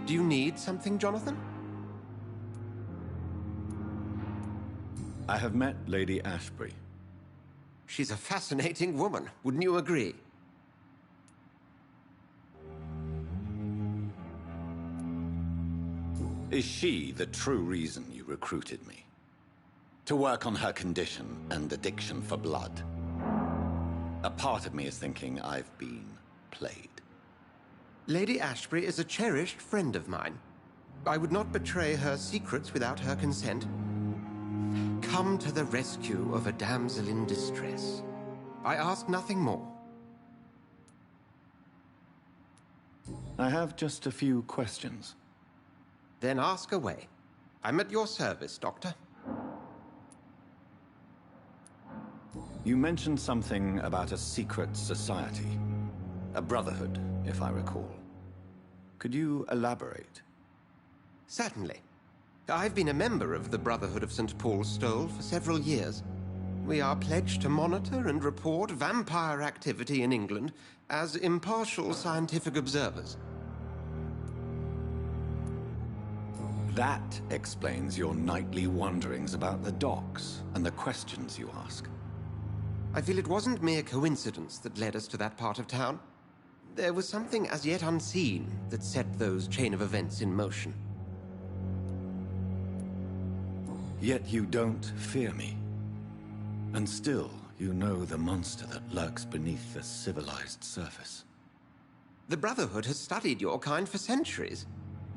Do you need something, Jonathan? I have met Lady Ashbury. She's a fascinating woman, wouldn't you agree? Is she the true reason you recruited me? To work on her condition and addiction for blood? A part of me is thinking I've been played. Lady Ashbury is a cherished friend of mine. I would not betray her secrets without her consent. Come to the rescue of a damsel in distress. I ask nothing more. I have just a few questions. Then ask away. I'm at your service, Doctor. You mentioned something about a secret society. A brotherhood, if I recall. Could you elaborate? Certainly. I've been a member of the Brotherhood of St. Paul's Stole for several years. We are pledged to monitor and report vampire activity in England as impartial scientific observers. That explains your nightly wanderings about the docks and the questions you ask. I feel it wasn't mere coincidence that led us to that part of town. There was something as yet unseen that set those chain of events in motion. Yet you don't fear me. And still, you know the monster that lurks beneath the civilized surface. The Brotherhood has studied your kind for centuries.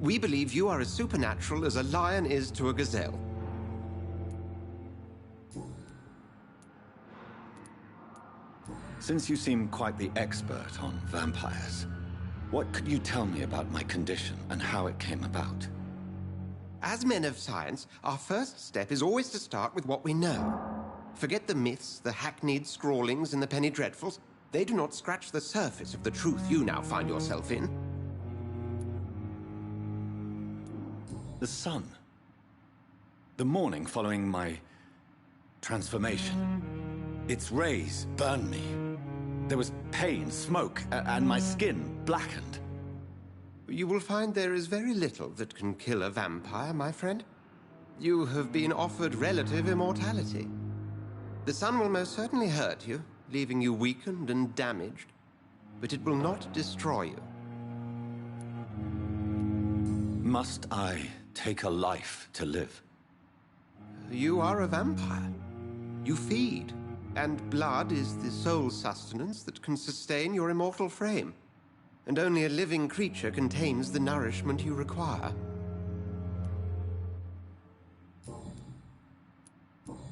We believe you are as supernatural as a lion is to a gazelle. Since you seem quite the expert on vampires, what could you tell me about my condition and how it came about? As men of science, our first step is always to start with what we know. Forget the myths, the hackneyed scrawlings, and the penny dreadfuls. They do not scratch the surface of the truth you now find yourself in. The sun. The morning following my transformation. Its rays burned me. There was pain, smoke, and my skin blackened. You will find there is very little that can kill a vampire, my friend. You have been offered relative immortality. The sun will most certainly hurt you, leaving you weakened and damaged, but it will not destroy you. Must I take a life to live? You are a vampire. You feed, and blood is the sole sustenance that can sustain your immortal frame. And only a living creature contains the nourishment you require.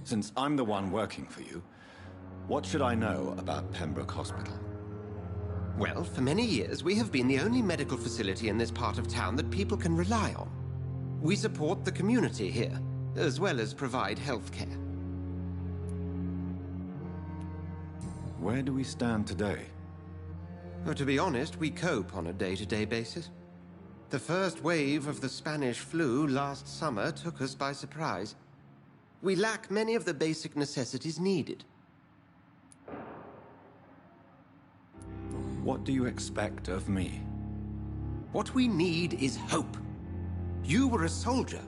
Since I'm the one working for you, what should I know about Pembroke Hospital? Well, for many years, we have been the only medical facility in this part of town that people can rely on. We support the community here, as well as provide health care. Where do we stand today? Well, to be honest, we cope on a day-to-day basis. The first wave of the Spanish flu last summer took us by surprise. We lack many of the basic necessities needed. What do you expect of me? What we need is hope. You were a soldier.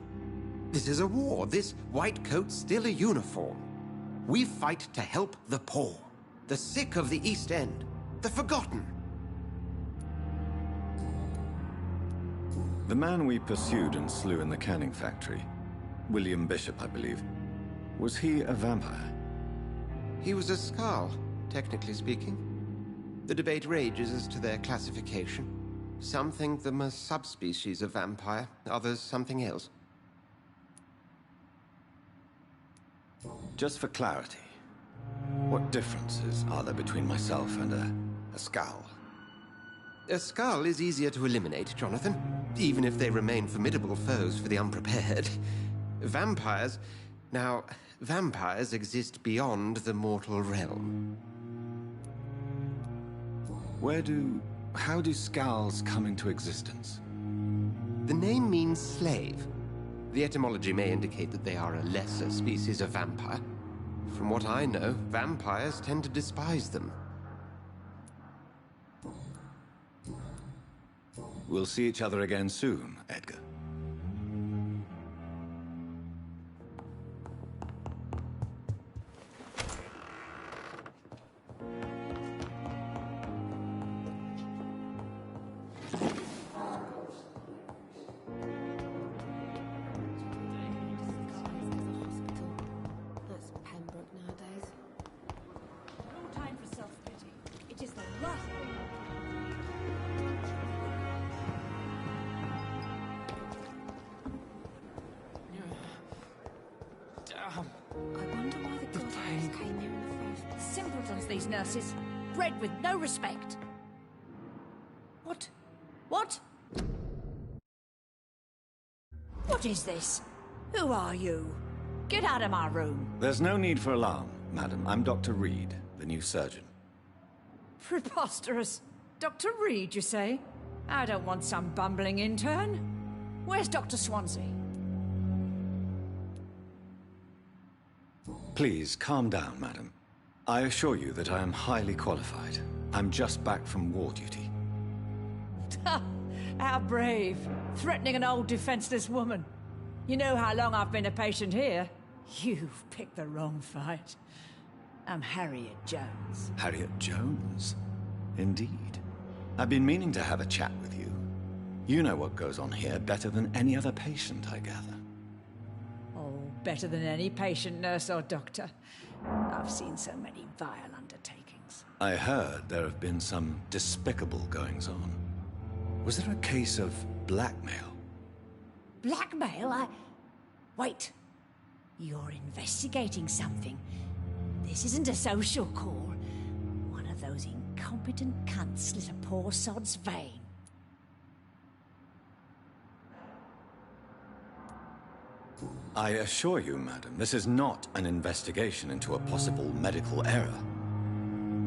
This is a war. This white coat's still a uniform. We fight to help the poor, the sick of the East End, the forgotten. The man we pursued and slew in the canning factory, William Bishop, I believe, was he a vampire? He was a Skald, technically speaking. The debate rages as to their classification. Some think them a subspecies of vampire, others something else. Just for clarity, what differences are there between myself and a Skald? A Skald is easier to eliminate, Jonathan, even if they remain formidable foes for the unprepared. Vampires... Now, vampires exist beyond the mortal realm. How do Skalds come into existence? The name means slave. The etymology may indicate that they are a lesser species of vampire. From what I know, vampires tend to despise them. We'll see each other again soon, Edgar. These nurses, bred with no respect. What? What? What is this? Who are you? Get out of my room. There's no need for alarm, madam. I'm Dr. Reed, the new surgeon. Preposterous. Dr. Reed, you say? I don't want some bumbling intern. Where's Dr. Swansea? Please, calm down, madam. I assure you that I am highly qualified. I'm just back from war duty. How brave. Threatening an old defenseless woman. You know how long I've been a patient here? You've picked the wrong fight. I'm Harriet Jones. Harriet Jones? Indeed. I've been meaning to have a chat with you. You know what goes on here better than any other patient, I gather. Oh, better than any patient, nurse or doctor. I've seen so many vile undertakings. I heard there have been some despicable goings-on. Was there a case of blackmail? Blackmail? Wait. You're investigating something. This isn't a social call. One of those incompetent cunts slit a poor sod's vein. I assure you, madam, this is not an investigation into a possible medical error.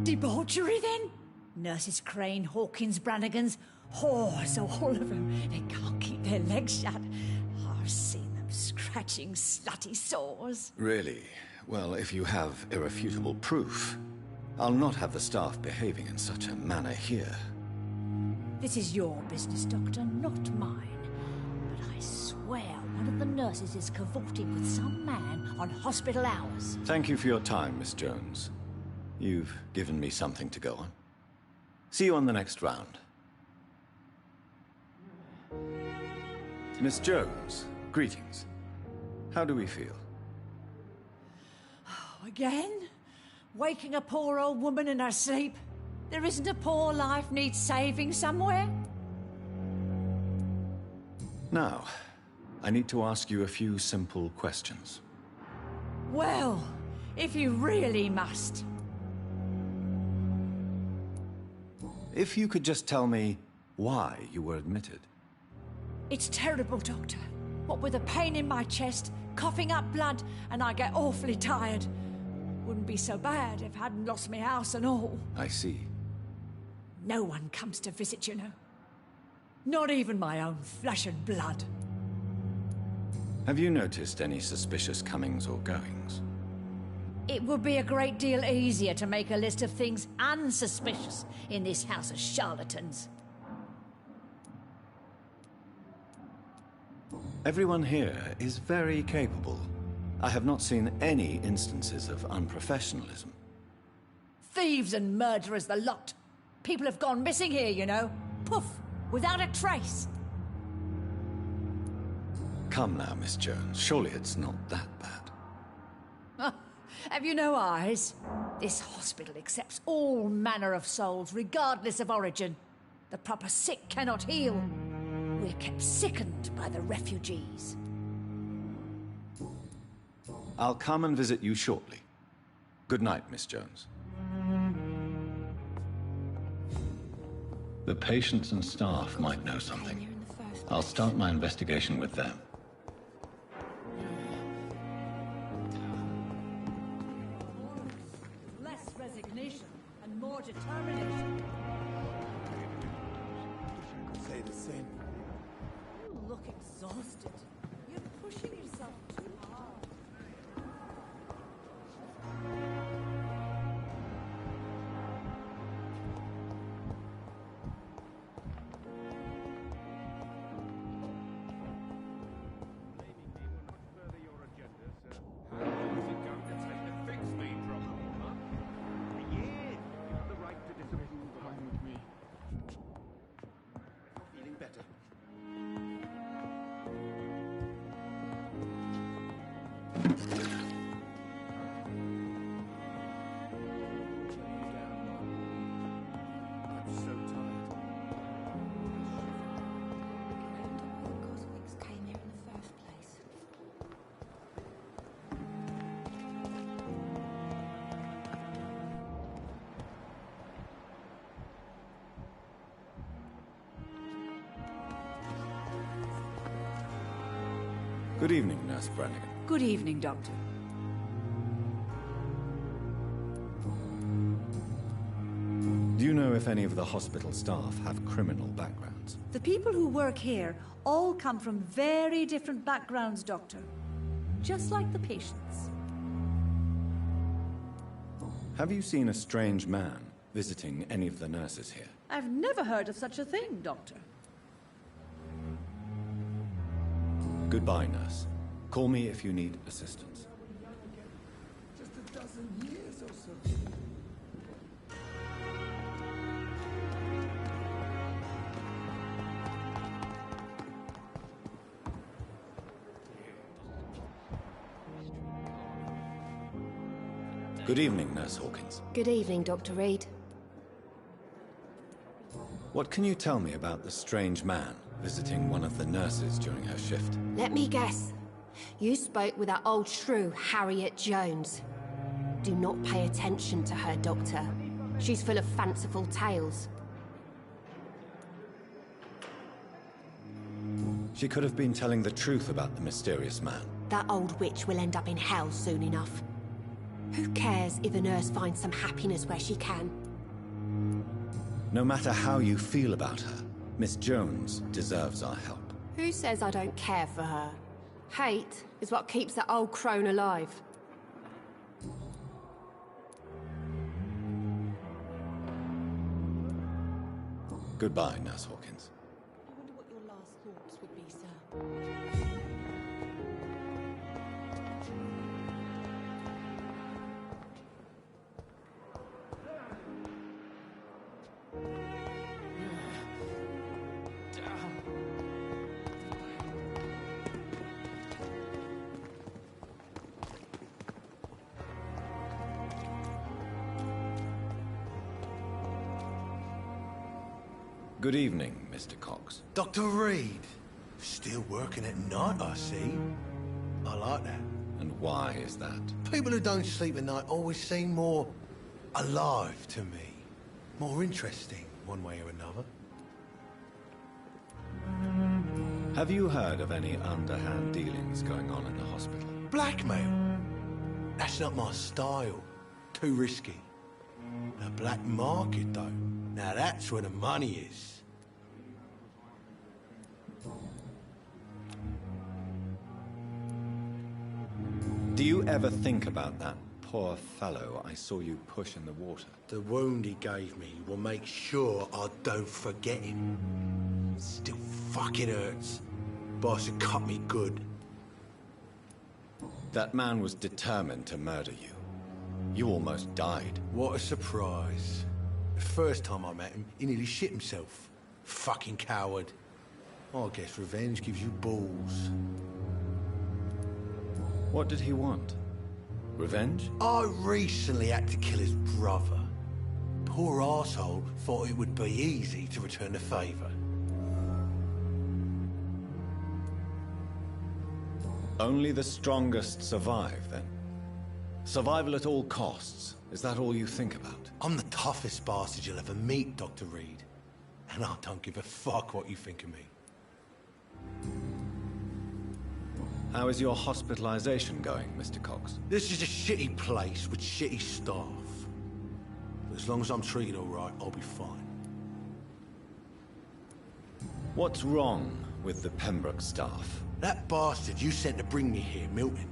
Debauchery, then? Nurses Crane, Hawkins, Brannigans, whores, all of them. They can't keep their legs shut. I've seen them scratching slutty sores. Really? Well, if you have irrefutable proof, I'll not have the staff behaving in such a manner here. This is your business, Doctor, not mine. But I swear one of the nurses is cavorting with some man on hospital hours. Thank you for your time, Miss Jones. You've given me something to go on. See you on the next round. Miss Jones, greetings. How do we feel? Oh, again? Waking a poor old woman in her sleep? There isn't a poor life needs saving somewhere? Now, I need to ask you a few simple questions. Well, if you really must. If you could just tell me why you were admitted. It's terrible, Doctor. What with a pain in my chest, coughing up blood, and I get awfully tired. Wouldn't be so bad if I hadn't lost my house and all. I see. No one comes to visit, you know. Not even my own flesh and blood. Have you noticed any suspicious comings or goings? It would be a great deal easier to make a list of things unsuspicious in this house of charlatans. Everyone here is very capable. I have not seen any instances of unprofessionalism. Thieves and murderers, the lot. People have gone missing here, you know. Poof, without a trace. Come now, Miss Jones. Surely it's not that bad. Have you no eyes? This hospital accepts all manner of souls, regardless of origin. The proper sick cannot heal. We're kept sickened by the refugees. I'll come and visit you shortly. Good night, Miss Jones. The patients and staff might know something. I'll start my investigation with them. Less resignation and more determination. Say the same. You look exhausted. You're pushing yourself too hard. Good evening, Nurse Brannigan. Good evening, Doctor. Do you know if any of the hospital staff have criminal backgrounds? The people who work here all come from very different backgrounds, Doctor. Just like the patients. Have you seen a strange man visiting any of the nurses here? I've never heard of such a thing, Doctor. Goodbye, nurse. Call me if you need assistance. Just a dozen years or so. Good evening, Nurse Hawkins. Good evening, Dr. Reed. What can you tell me about the strange man visiting one of the nurses during her shift? Let me guess. You spoke with that old shrew, Harriet Jones. Do not pay attention to her, Doctor. She's full of fanciful tales. She could have been telling the truth about the mysterious man. That old witch will end up in hell soon enough. Who cares if a nurse finds some happiness where she can? No matter how you feel about her, Miss Jones deserves our help. Who says I don't care for her? Hate is what keeps that old crone alive. Goodbye, Nurse Hawkins. I wonder what your last thoughts would be, sir. Good evening, Mr. Cox. Dr. Reed. Still working at night, I see. I like that. And why is that? People who don't sleep at night always seem more alive to me. More interesting, one way or another. Have you heard of any underhand dealings going on in the hospital? Blackmail? That's not my style. Too risky. The black market, though. Now that's where the money is. Do you ever think about that poor fellow I saw you push in the water? The wound he gave me will make sure I don't forget him. Still fucking hurts. Boss had cut me good. That man was determined to murder you. You almost died. What a surprise. The first time I met him, he nearly shit himself. Fucking coward. I guess revenge gives you balls. What did he want? Revenge? I recently had to kill his brother. Poor arsehole thought it would be easy to return the favour. Only the strongest survive, then? Survival at all costs. Is that all you think about? I'm the toughest bastard you'll ever meet, Dr. Reed. And I don't give a fuck what you think of me. How is your hospitalization going, Mr. Cox? This is a shitty place with shitty staff. But as long as I'm treated all right, I'll be fine. What's wrong with the Pembroke staff? That bastard you sent to bring me here, Milton,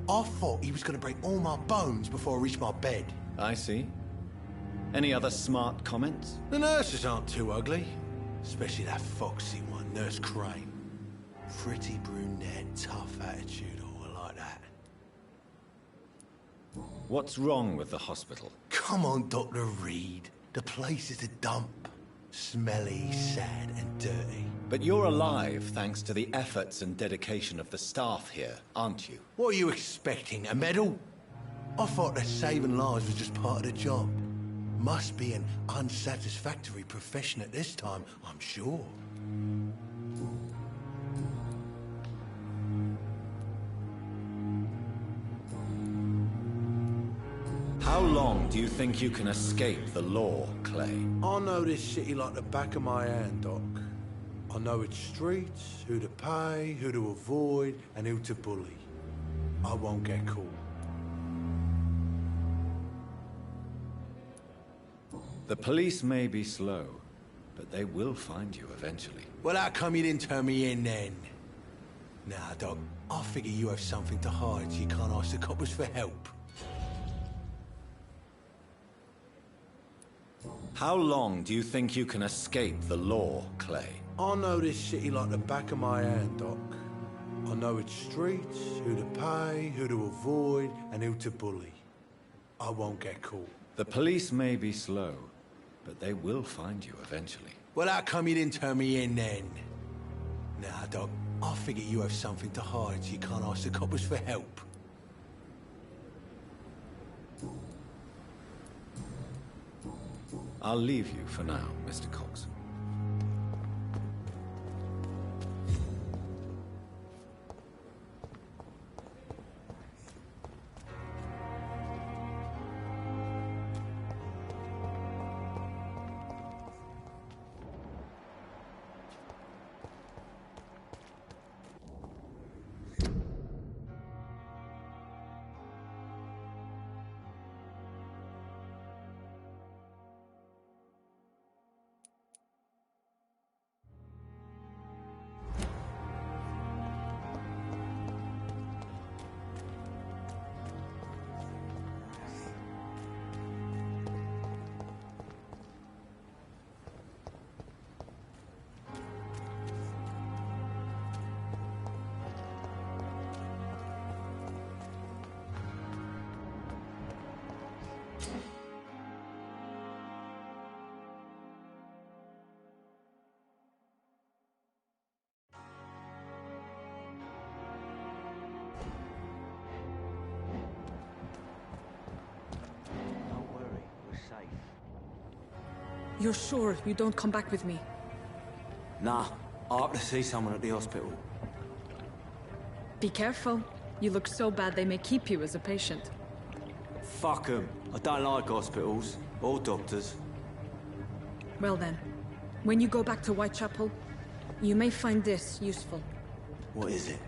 I thought he was going to break all my bones before I reached my bed. I see. Any other smart comments? The nurses aren't too ugly. Especially that foxy one, Nurse Crane. Pretty brunette, tough attitude, oh, I like that. What's wrong with the hospital? Come on, Dr. Reed. The place is a dump. Smelly, sad, and dirty. But you're alive thanks to the efforts and dedication of the staff here, aren't you? What are you expecting, a medal? I thought that saving lives was just part of the job. Must be an unsatisfactory profession at this time, I'm sure. How long do you think you can escape the law, Clay? I know this city like the back of my hand, Doc. I know its streets, who to pay, who to avoid, and who to bully. I won't get caught. The police may be slow, but they will find you eventually. Well, how come you didn't turn me in then? Nah, Doc, I figure you have something to hide so you can't ask the coppers for help. How long do you think you can escape the law, Clay? I know this city like the back of my hand, Doc. I know its streets, who to pay, who to avoid, and who to bully. I won't get caught. The police may be slow, but they will find you eventually. Well, how come you didn't turn me in then? Nah, Doc, I figure you have something to hide so you can't ask the coppers for help. I'll leave you for now, Mr. Cox. You're sure you don't come back with me? Nah, I have to see someone at the hospital. Be careful. You look so bad they may keep you as a patient. Fuck 'em. I don't like hospitals, or doctors. Well then, when you go back to Whitechapel, you may find this useful. What is it?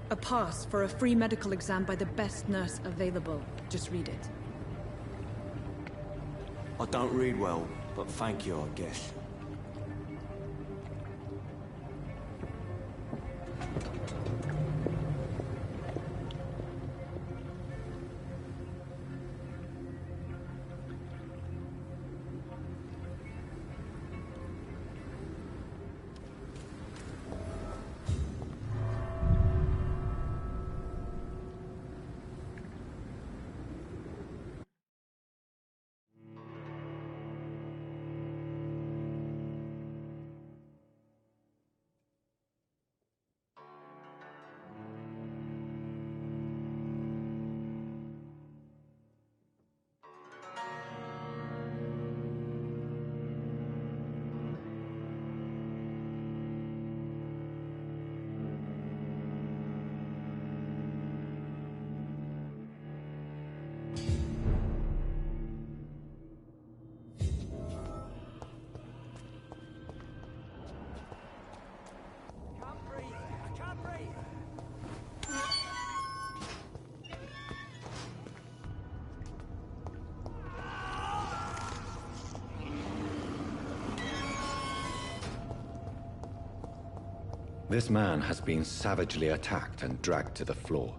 A pass for a free medical exam by the best nurse available. Just read it. I don't read well, but thank you, I guess. This man has been savagely attacked and dragged to the floor.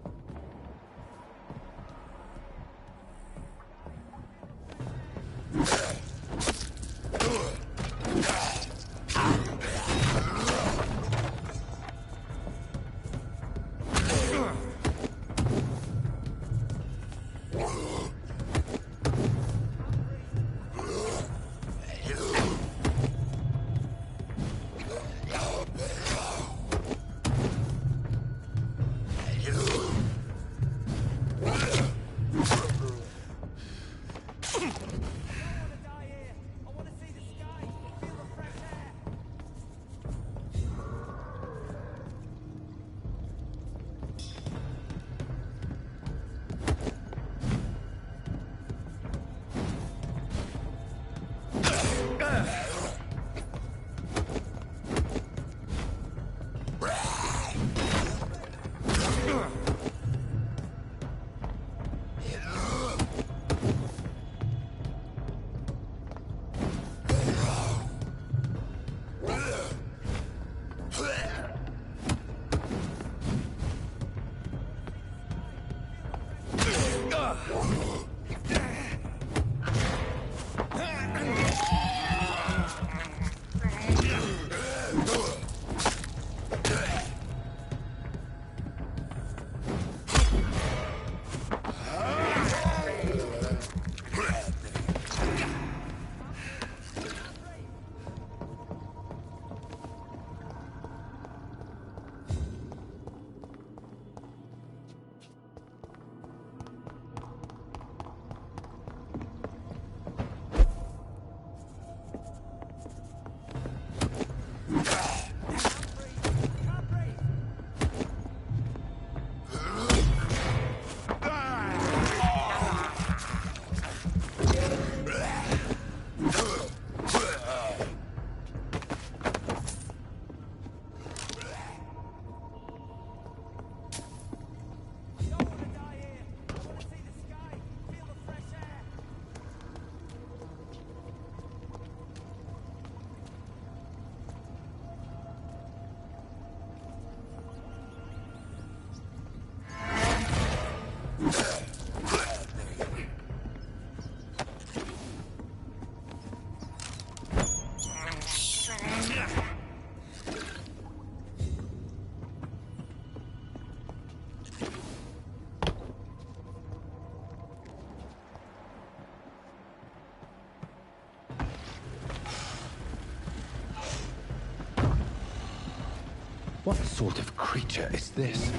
What sort of creature is this?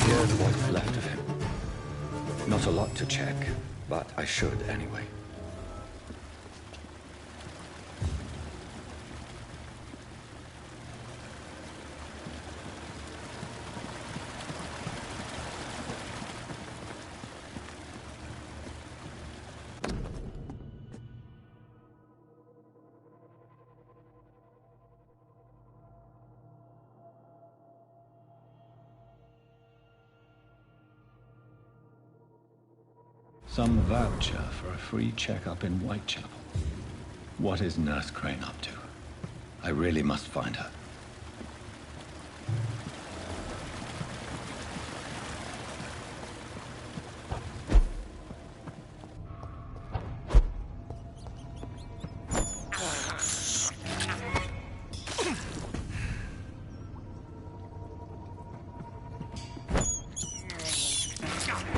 Here's what's left of him. Not a lot to check, but I should anyway. Some voucher for a free checkup in Whitechapel. What is Nurse Crane up to? I really must find her.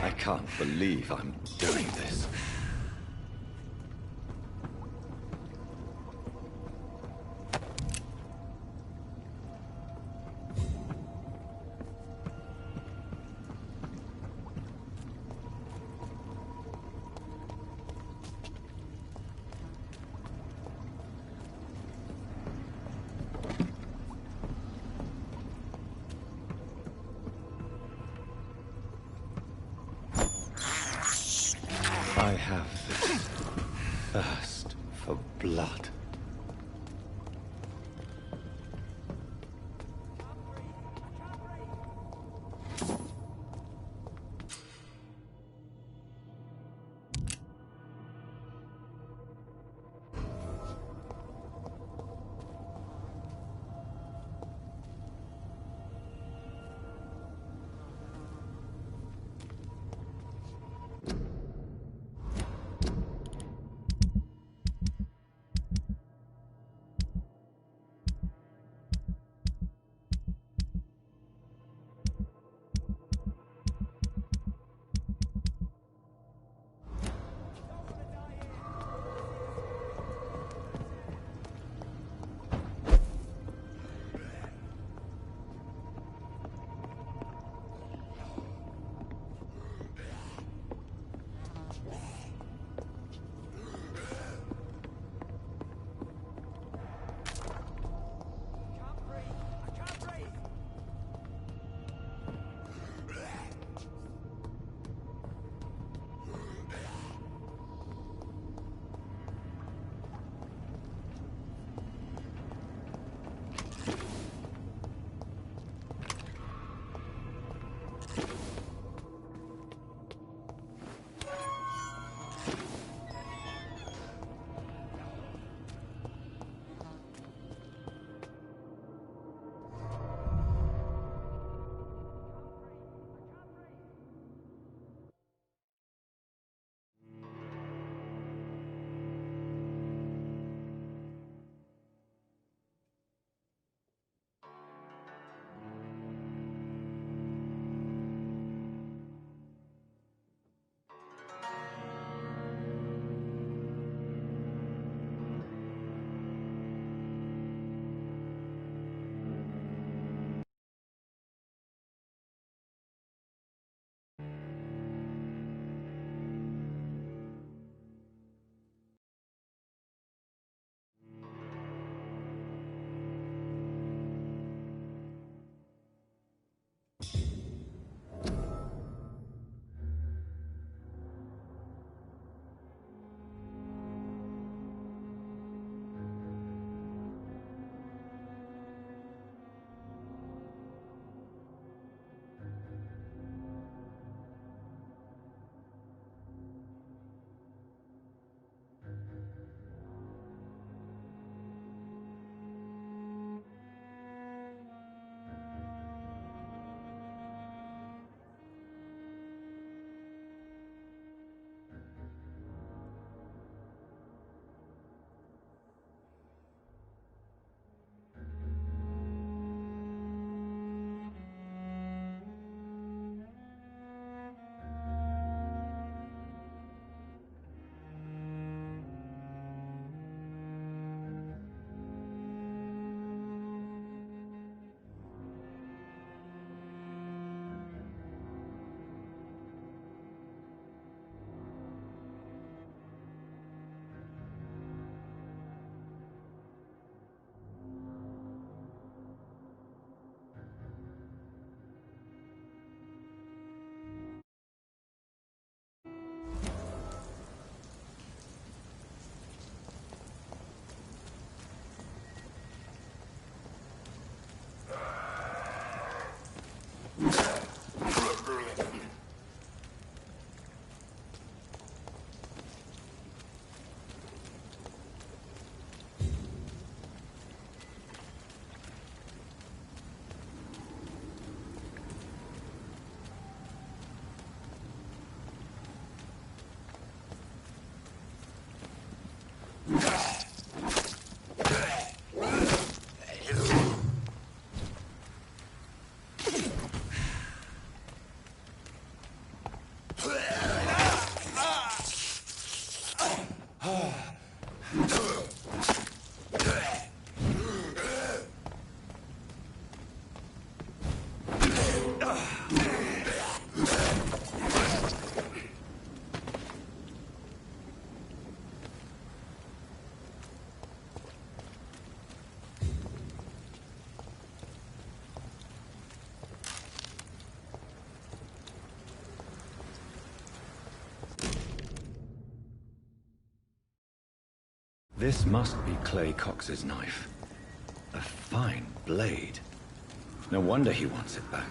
I can't believe I'm doing this. I This must be Clay Cox's knife. A fine blade. No wonder he wants it back.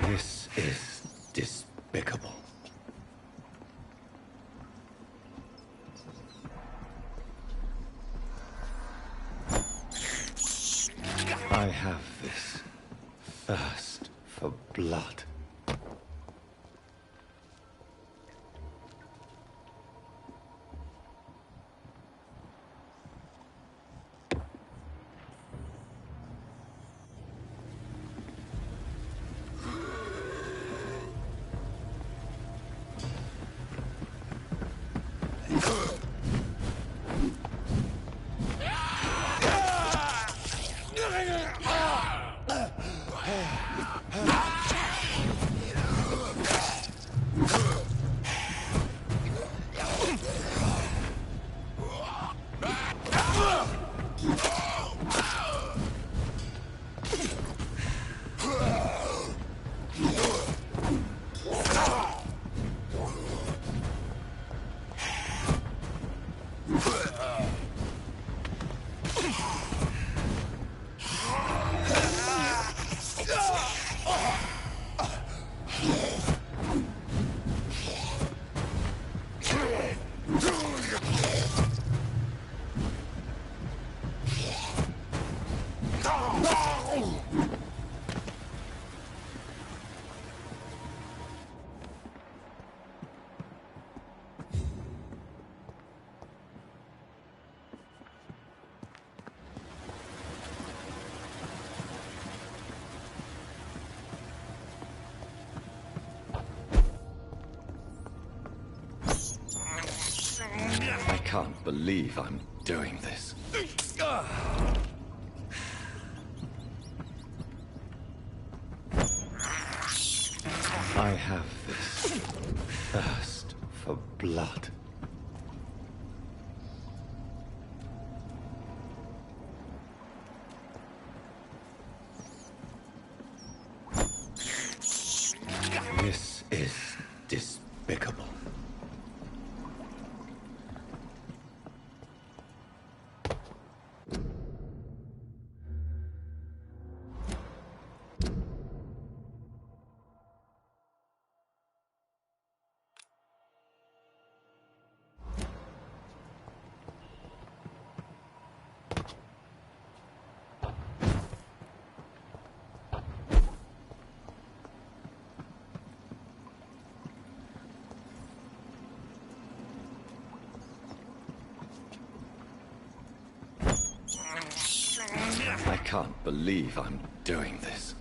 This is despicable. I have this thirst for blood. can't believe I'm doing this. I have this thirst for blood. This is despicable. I can't believe I'm doing this.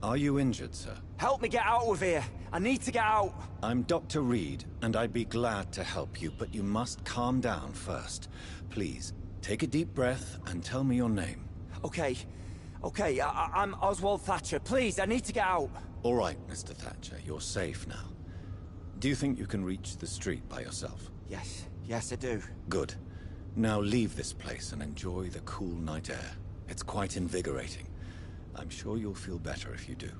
Are you injured, sir? Help me get out of here. I need to get out. I'm Dr. Reed, and I'd be glad to help you, but you must calm down first. Please, take a deep breath and tell me your name. Okay. I'm Oswald Thatcher. Please, I need to get out. All right, Mr. Thatcher, you're safe now. Do you think you can reach the street by yourself? Yes, I do. Good. Now leave this place and enjoy the cool night air. It's quite invigorating. I'm sure you'll feel better if you do.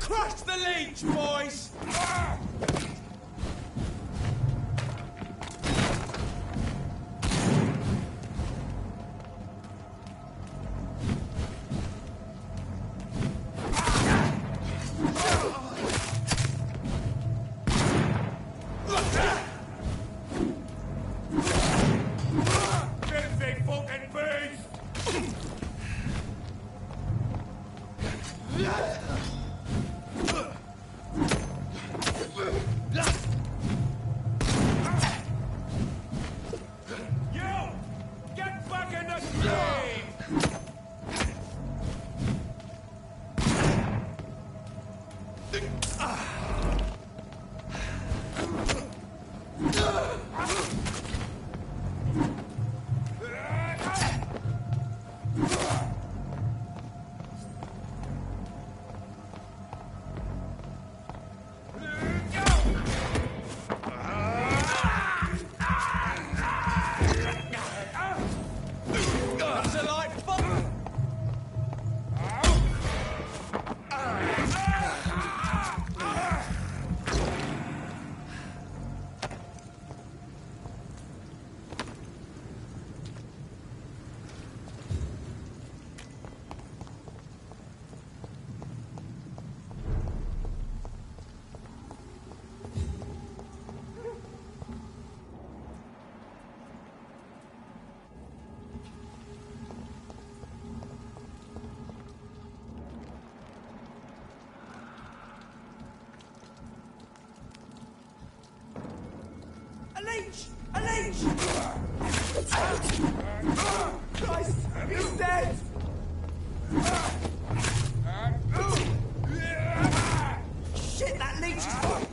Crush the leech, boys! A leech! Christ, he's dead! Shit, that leech is...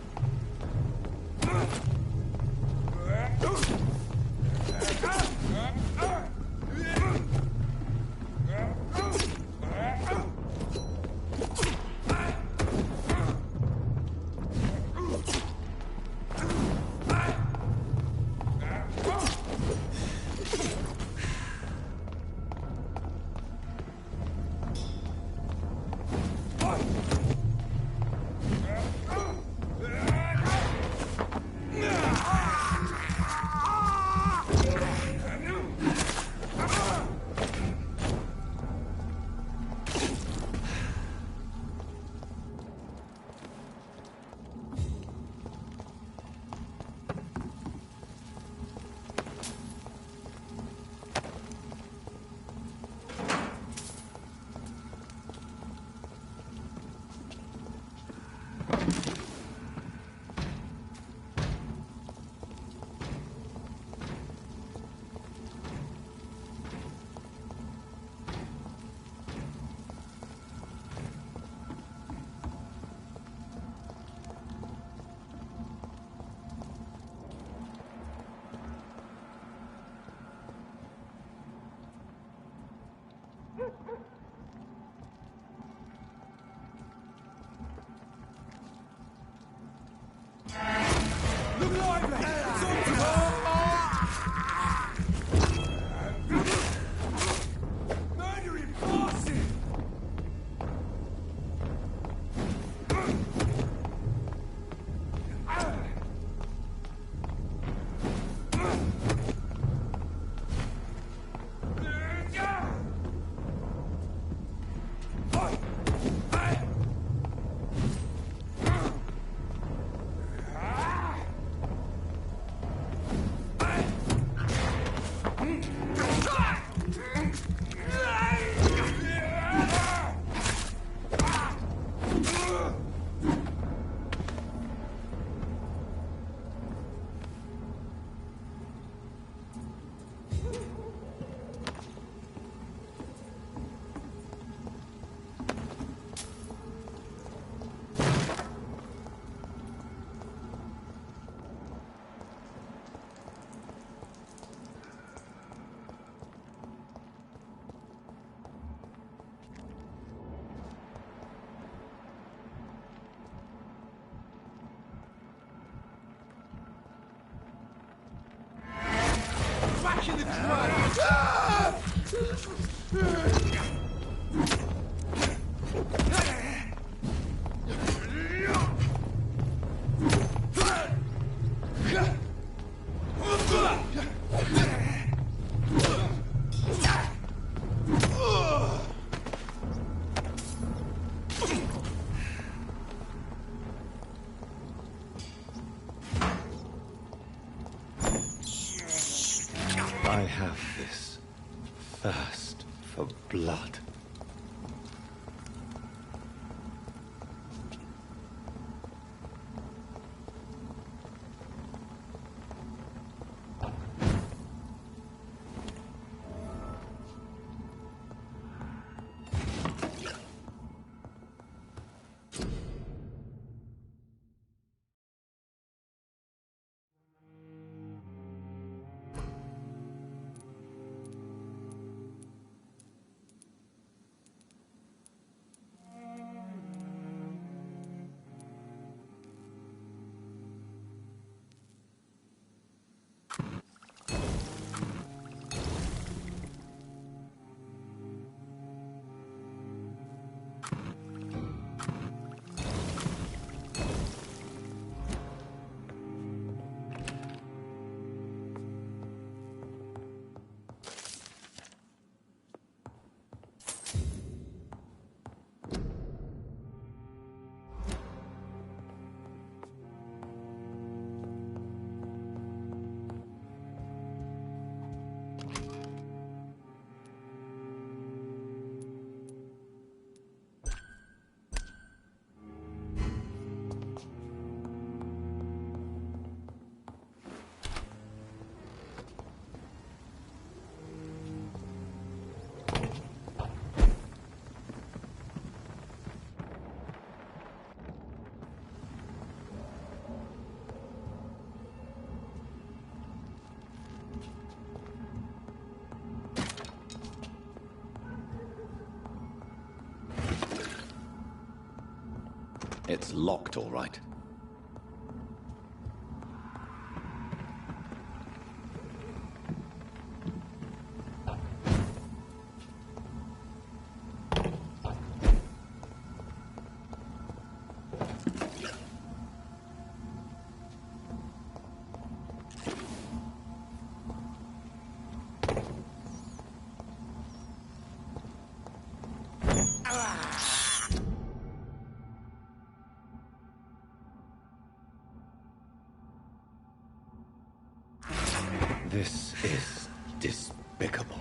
Look lively! Murdering bastard! blood. It's locked, all right. This is despicable.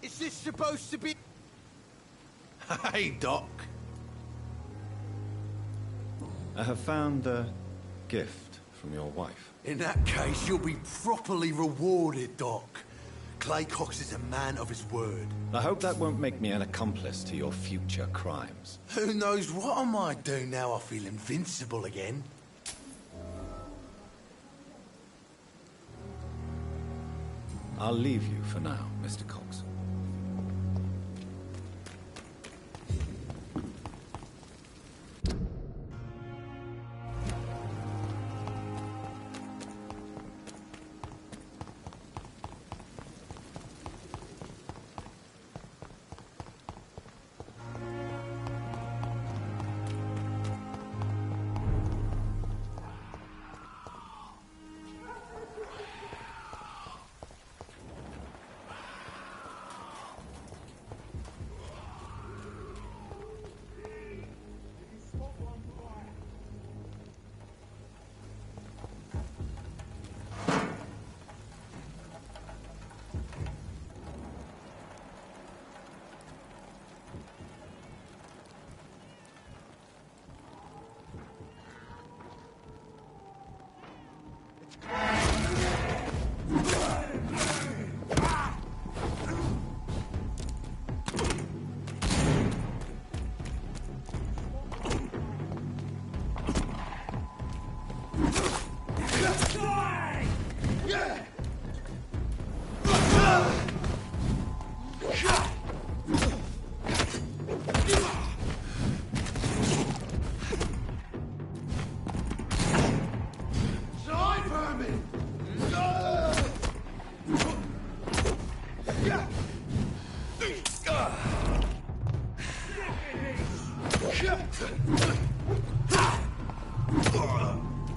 Is this supposed to be... Hey, Doc. I have found the gift from your wife. In that case, you'll be properly rewarded, Doc. Clay Cox is a man of his word. I hope that won't make me an accomplice to your future crimes. Who knows what I might do now I feel invincible again? I'll leave you for now, Mr. Cox.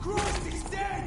Christ, he's dead!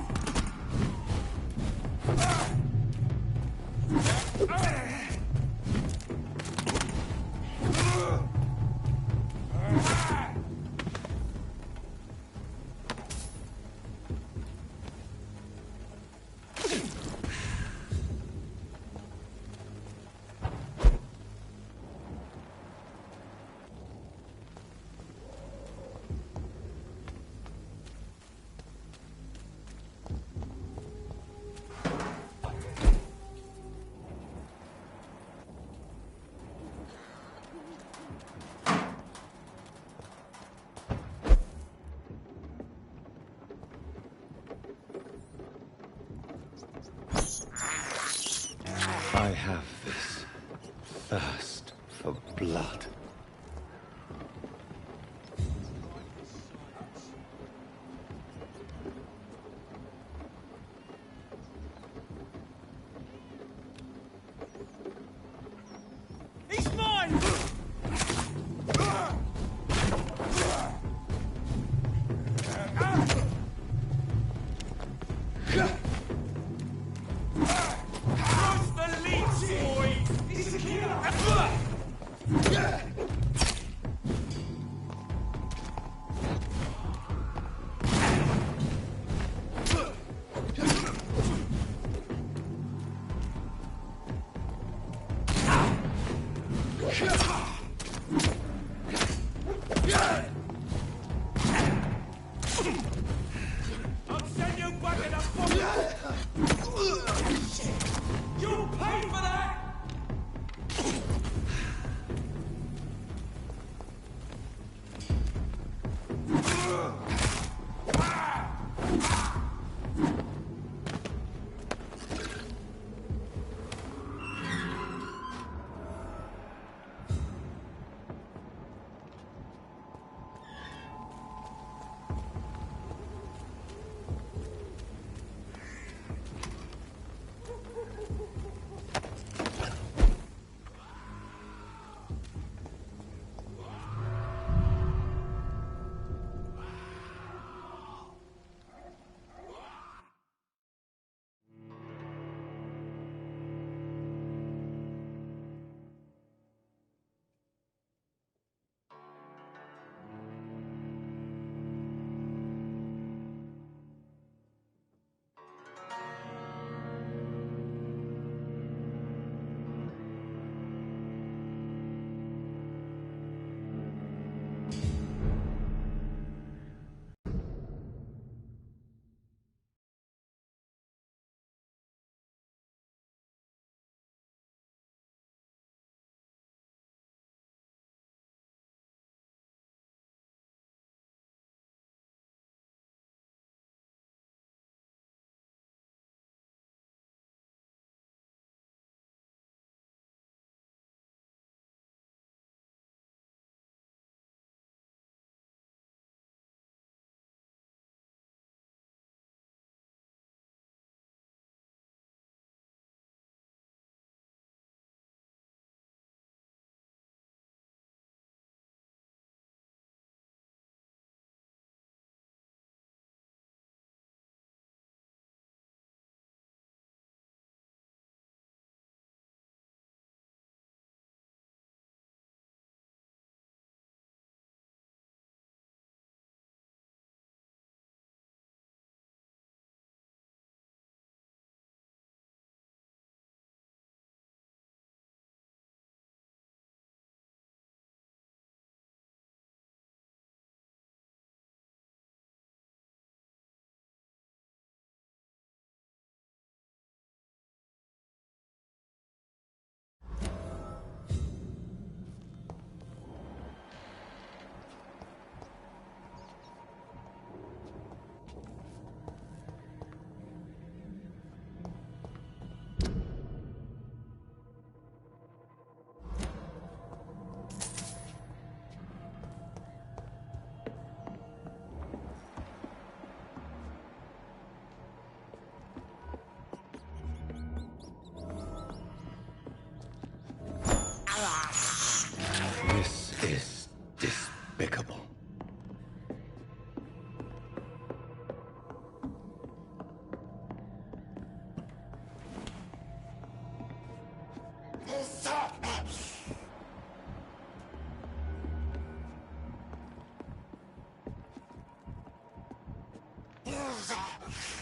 I have this thirst for blood. He's mine! Who's the leech, boy?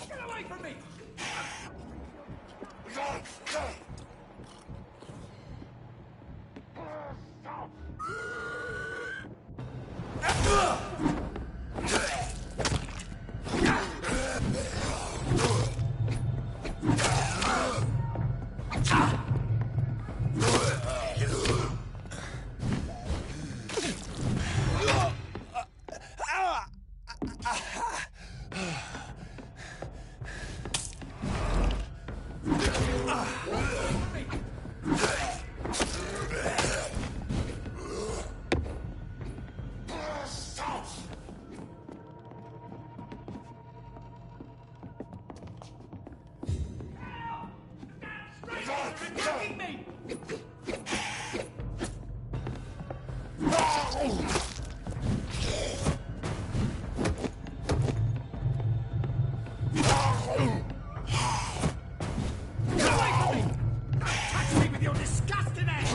Get away from me! Attacking me! Get away from me! Don't touch me with your disgusting hands!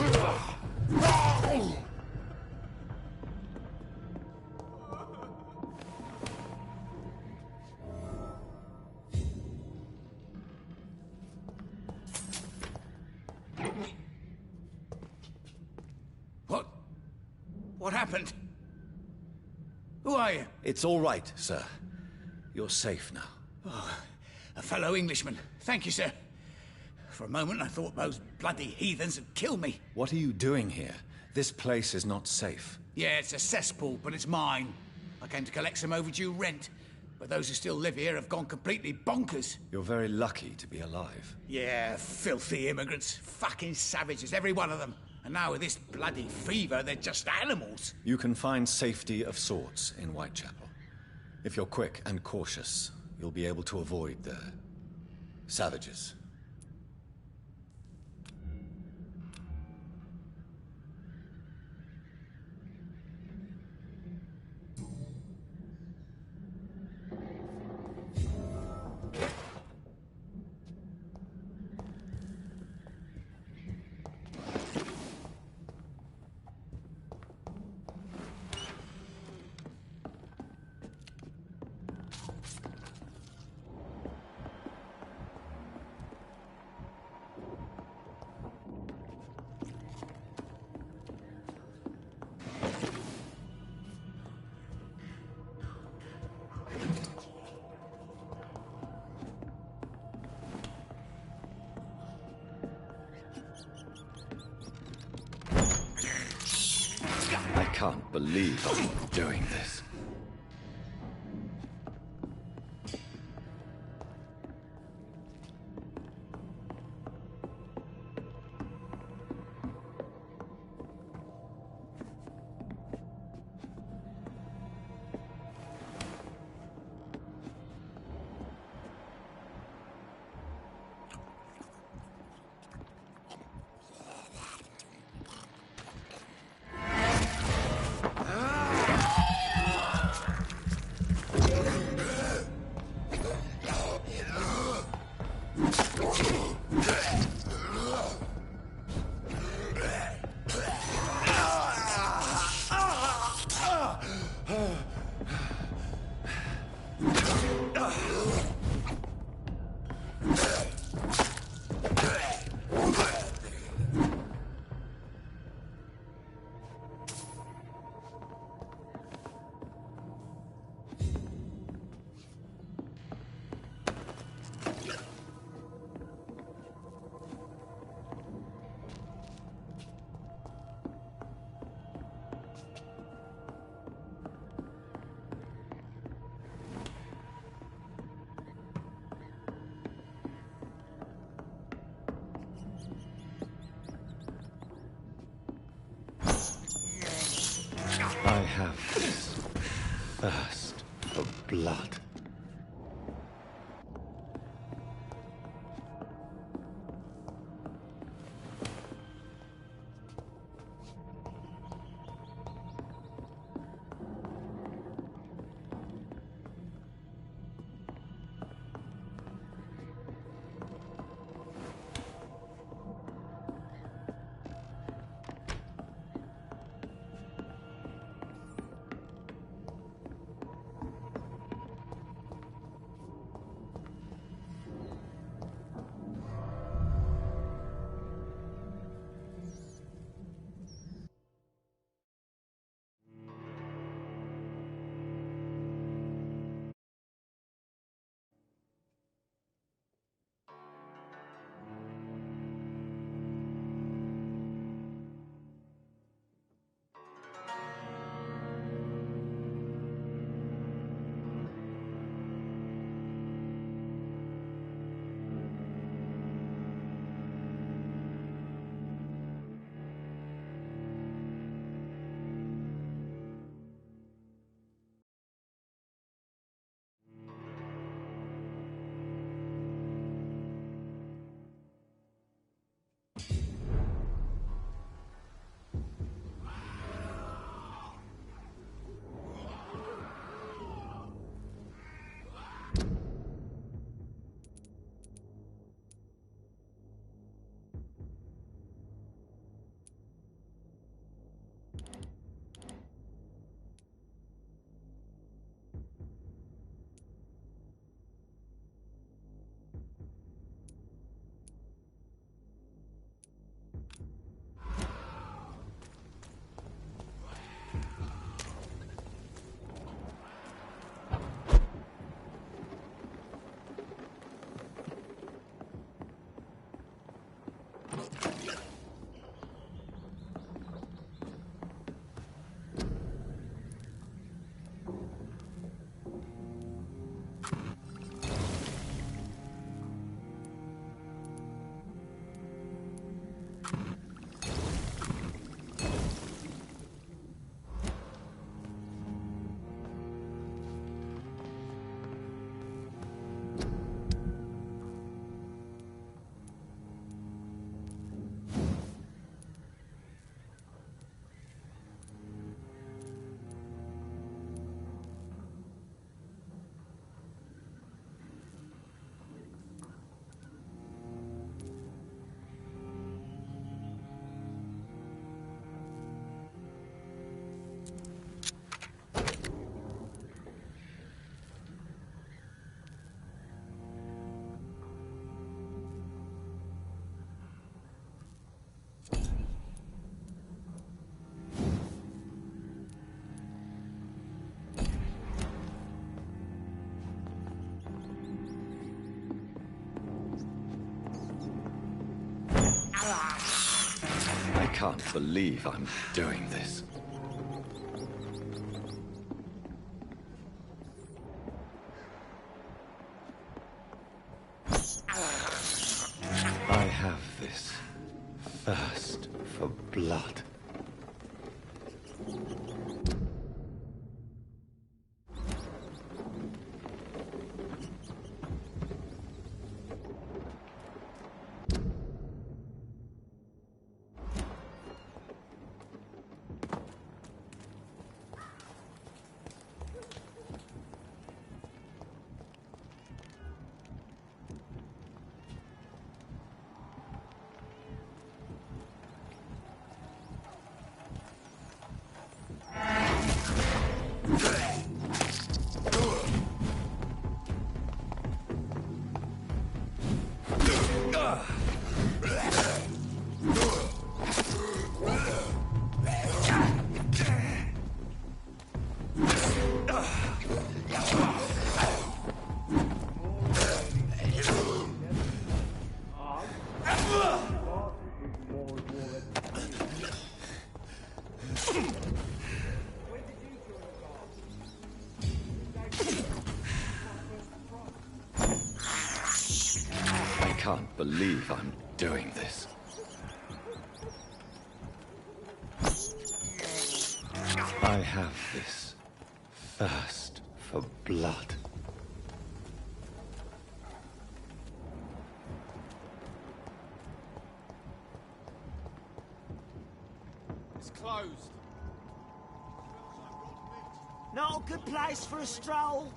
What happened? Who are you? It's all right, sir. You're safe now. Oh, a fellow Englishman. Thank you, sir. For a moment, I thought those bloody heathens had killed me. What are you doing here? This place is not safe. Yeah, it's a cesspool, but it's mine. I came to collect some overdue rent, but those who still live here have gone completely bonkers. You're very lucky to be alive. Yeah, filthy immigrants. Fucking savages, every one of them. And now with this bloody fever, they're just animals. You can find safety of sorts in Whitechapel. If you're quick and cautious, you'll be able to avoid the savages. I can't believe I'm doing this. I have this thirst for blood. can't believe I'm doing this. I have this thirst for blood. I can't believe I'm doing this. I have this thirst for blood. It's closed. Not a good place for a stroll.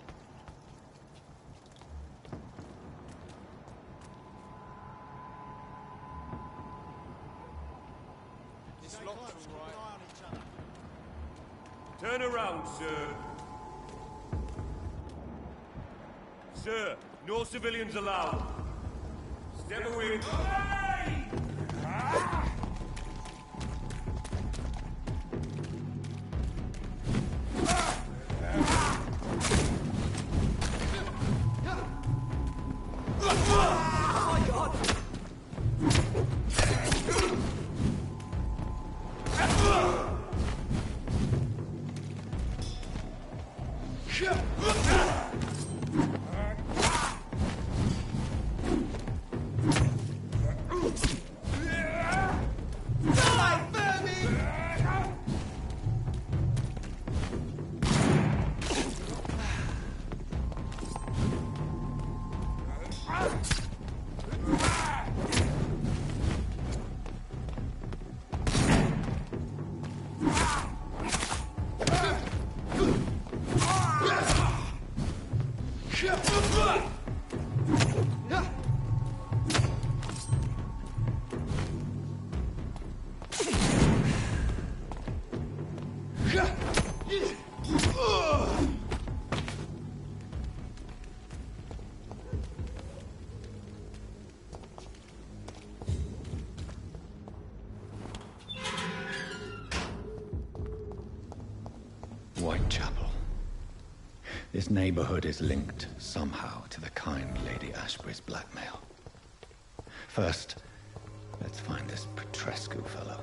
It's locked, all right. Turn around, sir. Sir, no civilians allowed. Step away. Hey! Ah! Oh my God! Whitechapel. This neighborhood is linked somehow to the kind Lady Ashbury's blackmail. First, let's find this Petrescu fellow.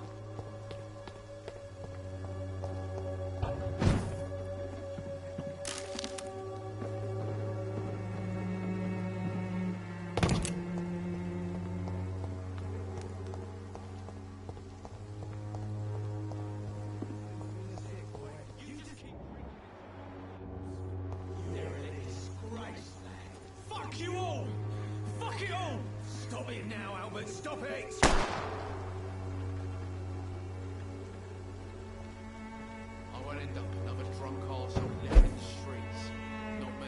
Fuck you all! Fuck it all! Stop it now, Albert! Stop it! I won't end up another drunk arsehole living in the streets. Not me.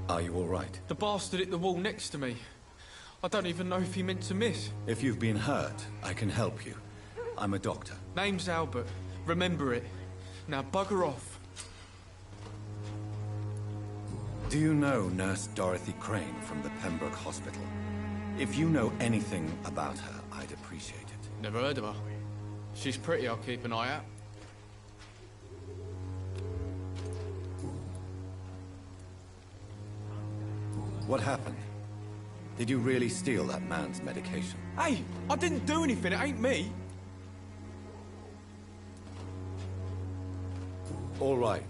Are you all right? The bastard hit the wall next to me. I don't even know if he meant to miss. If you've been hurt, I can help you. I'm a doctor. Name's Albert. Remember it. Now bugger off. Do you know Nurse Dorothy Crane from the Pembroke Hospital? If you know anything about her, I'd appreciate it. Never heard of her. She's pretty, I'll keep an eye out. What happened? Did you really steal that man's medication? Hey, I didn't do anything, it ain't me. All right.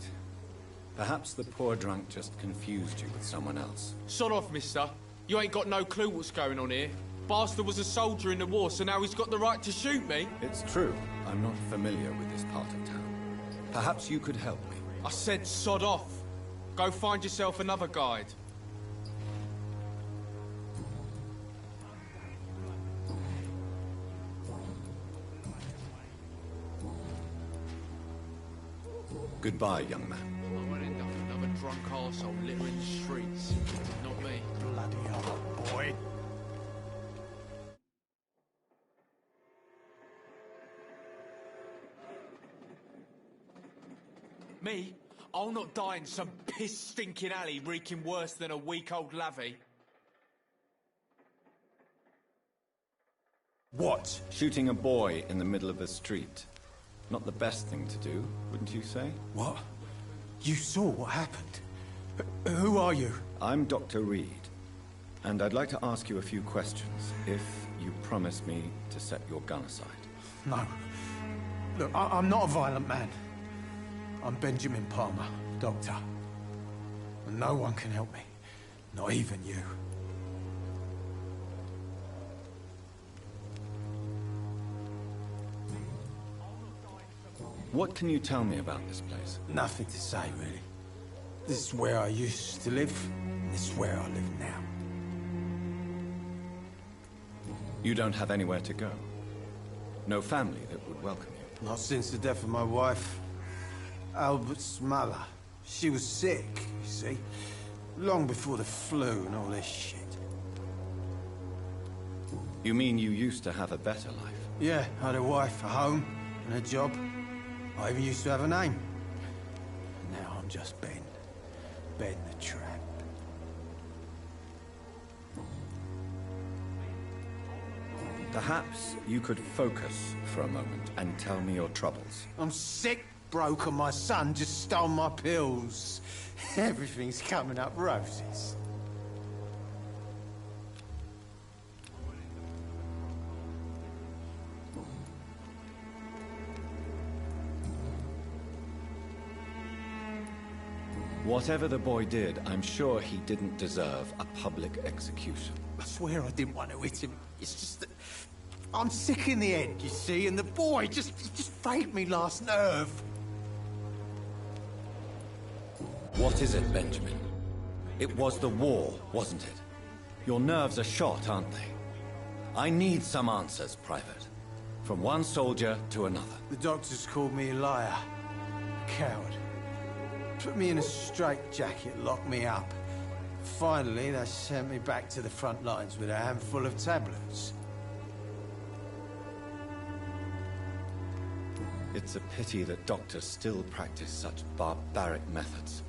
Perhaps the poor drunk just confused you with someone else. Sod off, mister. You ain't got no clue what's going on here. Bastard was a soldier in the war, so now he's got the right to shoot me. It's true. I'm not familiar with this part of town. Perhaps you could help me. I said sod off. Go find yourself another guide. Goodbye, young man. I won't end up another drunk arsehole littering the streets. Not me. Bloody hell, boy. Me? I'll not die in some piss-stinking alley reeking worse than a week-old lavvy. What? Shooting a boy in the middle of the street. Not the best thing to do, wouldn't you say? What? You saw what happened? Who are you? I'm Dr. Reed, and I'd like to ask you a few questions, if you promise me to set your gun aside. No. Look, I'm not a violent man. I'm Benjamin Palmer, doctor. And no one can help me. Not even you. What can you tell me about this place? Nothing to say, really. This is where I used to live, and this is where I live now. You don't have anywhere to go? No family that would welcome you? Not since the death of my wife, Albert's mother. She was sick, you see. Long before the flu and all this shit. You mean you used to have a better life? Yeah, I had a wife, a home, and a job. I even used to have a name. And now I'm just Ben. Ben the Tramp. Perhaps you could focus for a moment and tell me your troubles. I'm sick, broke, and my son just stole my pills. Everything's coming up roses. Whatever the boy did, I'm sure he didn't deserve a public execution. I swear I didn't want to hit him. It's just that I'm sick in the head, you see, and the boy just frayed me last nerve. What is it, Benjamin? It was the war, wasn't it? Your nerves are shot, aren't they? I need some answers, Private. From one soldier to another. The doctors called me a liar. A coward. Put me in a straitjacket, locked me up. Finally, they sent me back to the front lines with a handful of tablets. It's a pity that doctors still practice such barbaric methods.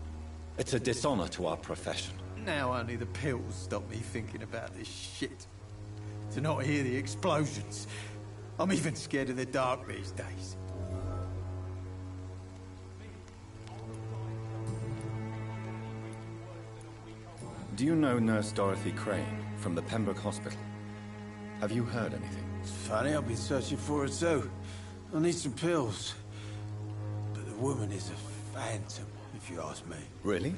It's a dishonor to our profession. Now only the pills stop me thinking about this shit. To not hear the explosions. I'm even scared of the dark these days. Do you know Nurse Dorothy Crane from the Pembroke Hospital? Have you heard anything? It's funny, I've been searching for her too. I need some pills. But the woman is a phantom, if you ask me. Really?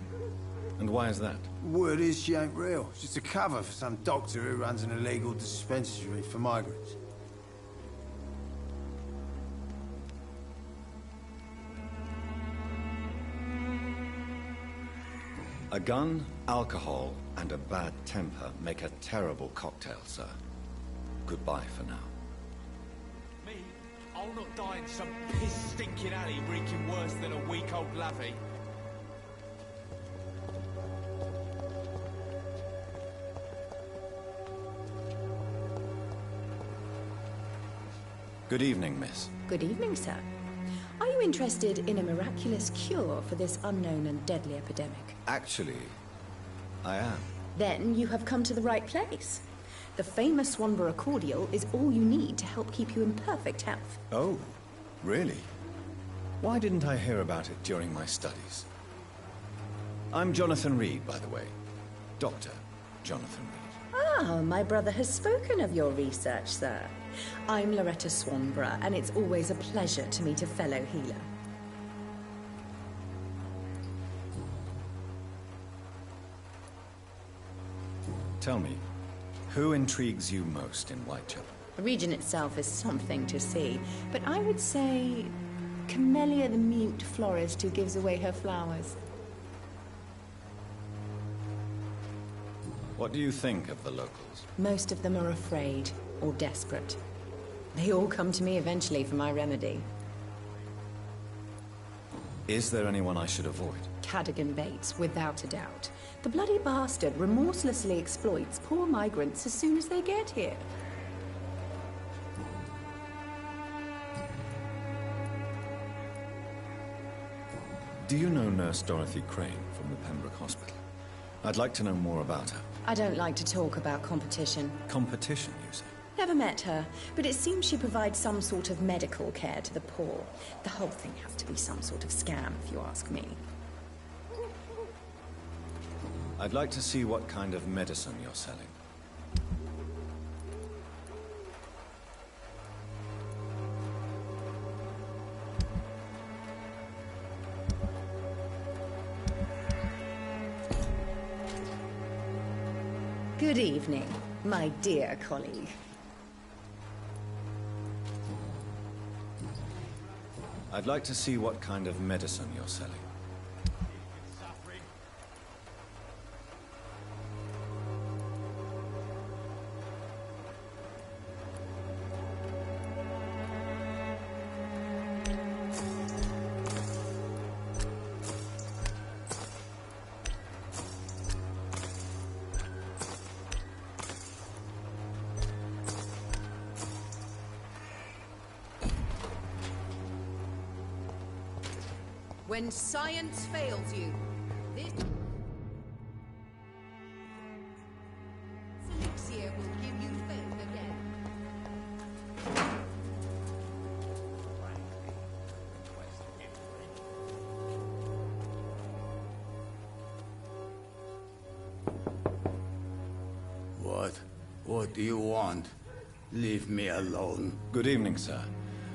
And why is that? Word is she ain't real. She's just a cover for some doctor who runs an illegal dispensary for migrants. A gun, alcohol, and a bad temper make a terrible cocktail, sir. Goodbye for now. Me? I'll not die in some piss-stinking alley reeking worse than a week-old lavvy. Good evening, miss. Good evening, sir. Are you interested in a miraculous cure for this unknown and deadly epidemic? Actually, I am. Then you have come to the right place. The famous Swanborough cordial is all you need to help keep you in perfect health. Oh, really? Why didn't I hear about it during my studies? I'm Jonathan Reed, by the way. Dr. Jonathan Reed. Ah, my brother has spoken of your research, sir. I'm Loretta Swanborough, and it's always a pleasure to meet a fellow healer. Tell me, who intrigues you most in Whitechapel? The region itself is something to see, but I would say Camellia the mute florist who gives away her flowers. What do you think of the locals? Most of them are afraid or desperate. They all come to me eventually for my remedy. Is there anyone I should avoid? Cadogan Bates, without a doubt. The bloody bastard remorselessly exploits poor migrants as soon as they get here. Do you know Nurse Dorothy Crane from the Pembroke Hospital? I'd like to know more about her. I don't like to talk about competition. Competition, you say? Never met her, but it seems she provides some sort of medical care to the poor. The whole thing has to be some sort of scam, if you ask me. I'd like to see what kind of medicine you're selling. Good evening, my dear colleague. I'd like to see what kind of medicine you're selling. When science fails you, this elixir will give you faith again. What do you want? Leave me alone. Good evening, sir.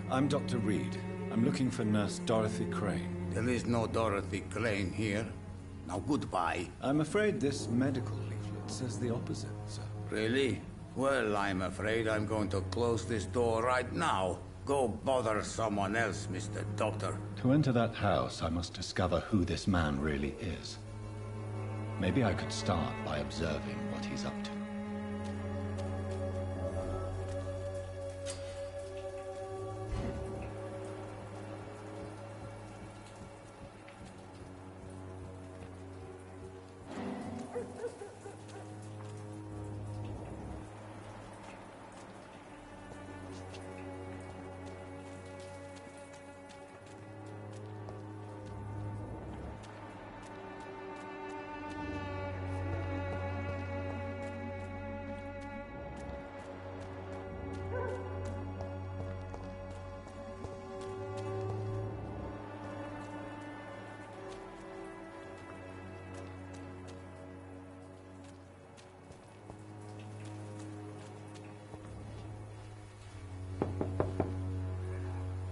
I'm Dr. Reed. I'm looking for Nurse Dorothy Crane. There is no Dorothy Crane here. Now goodbye. I'm afraid this medical leaflet says the opposite, sir. Really? Well, I'm afraid I'm going to close this door right now. Go bother someone else, Mr. Doctor. To enter that house, I must discover who this man really is. Maybe I could start by observing what he's up to.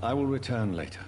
I will return later.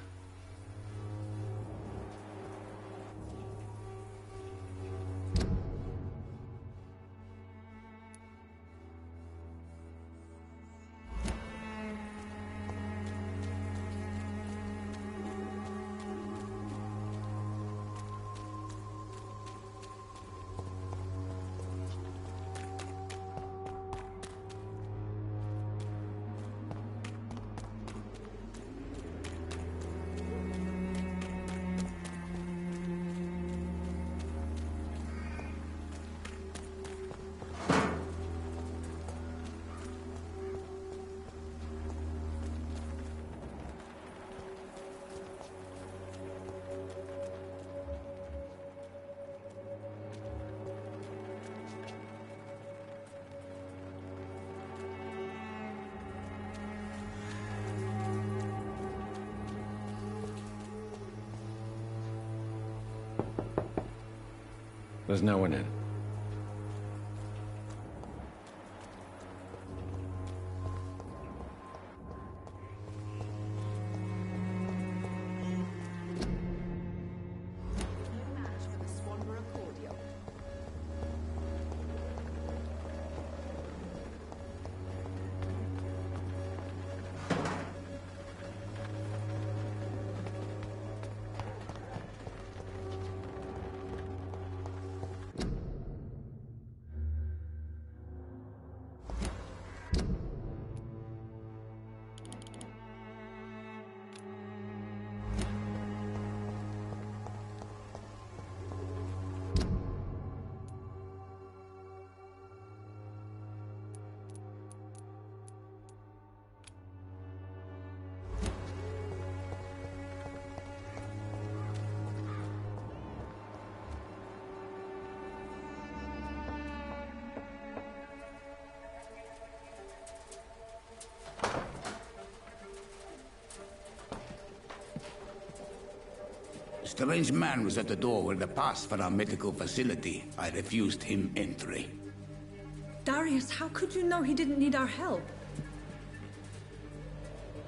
There's no one in. strange man was at the door with a pass for our medical facility. I refused him entry. Darius, how could you know he didn't need our help?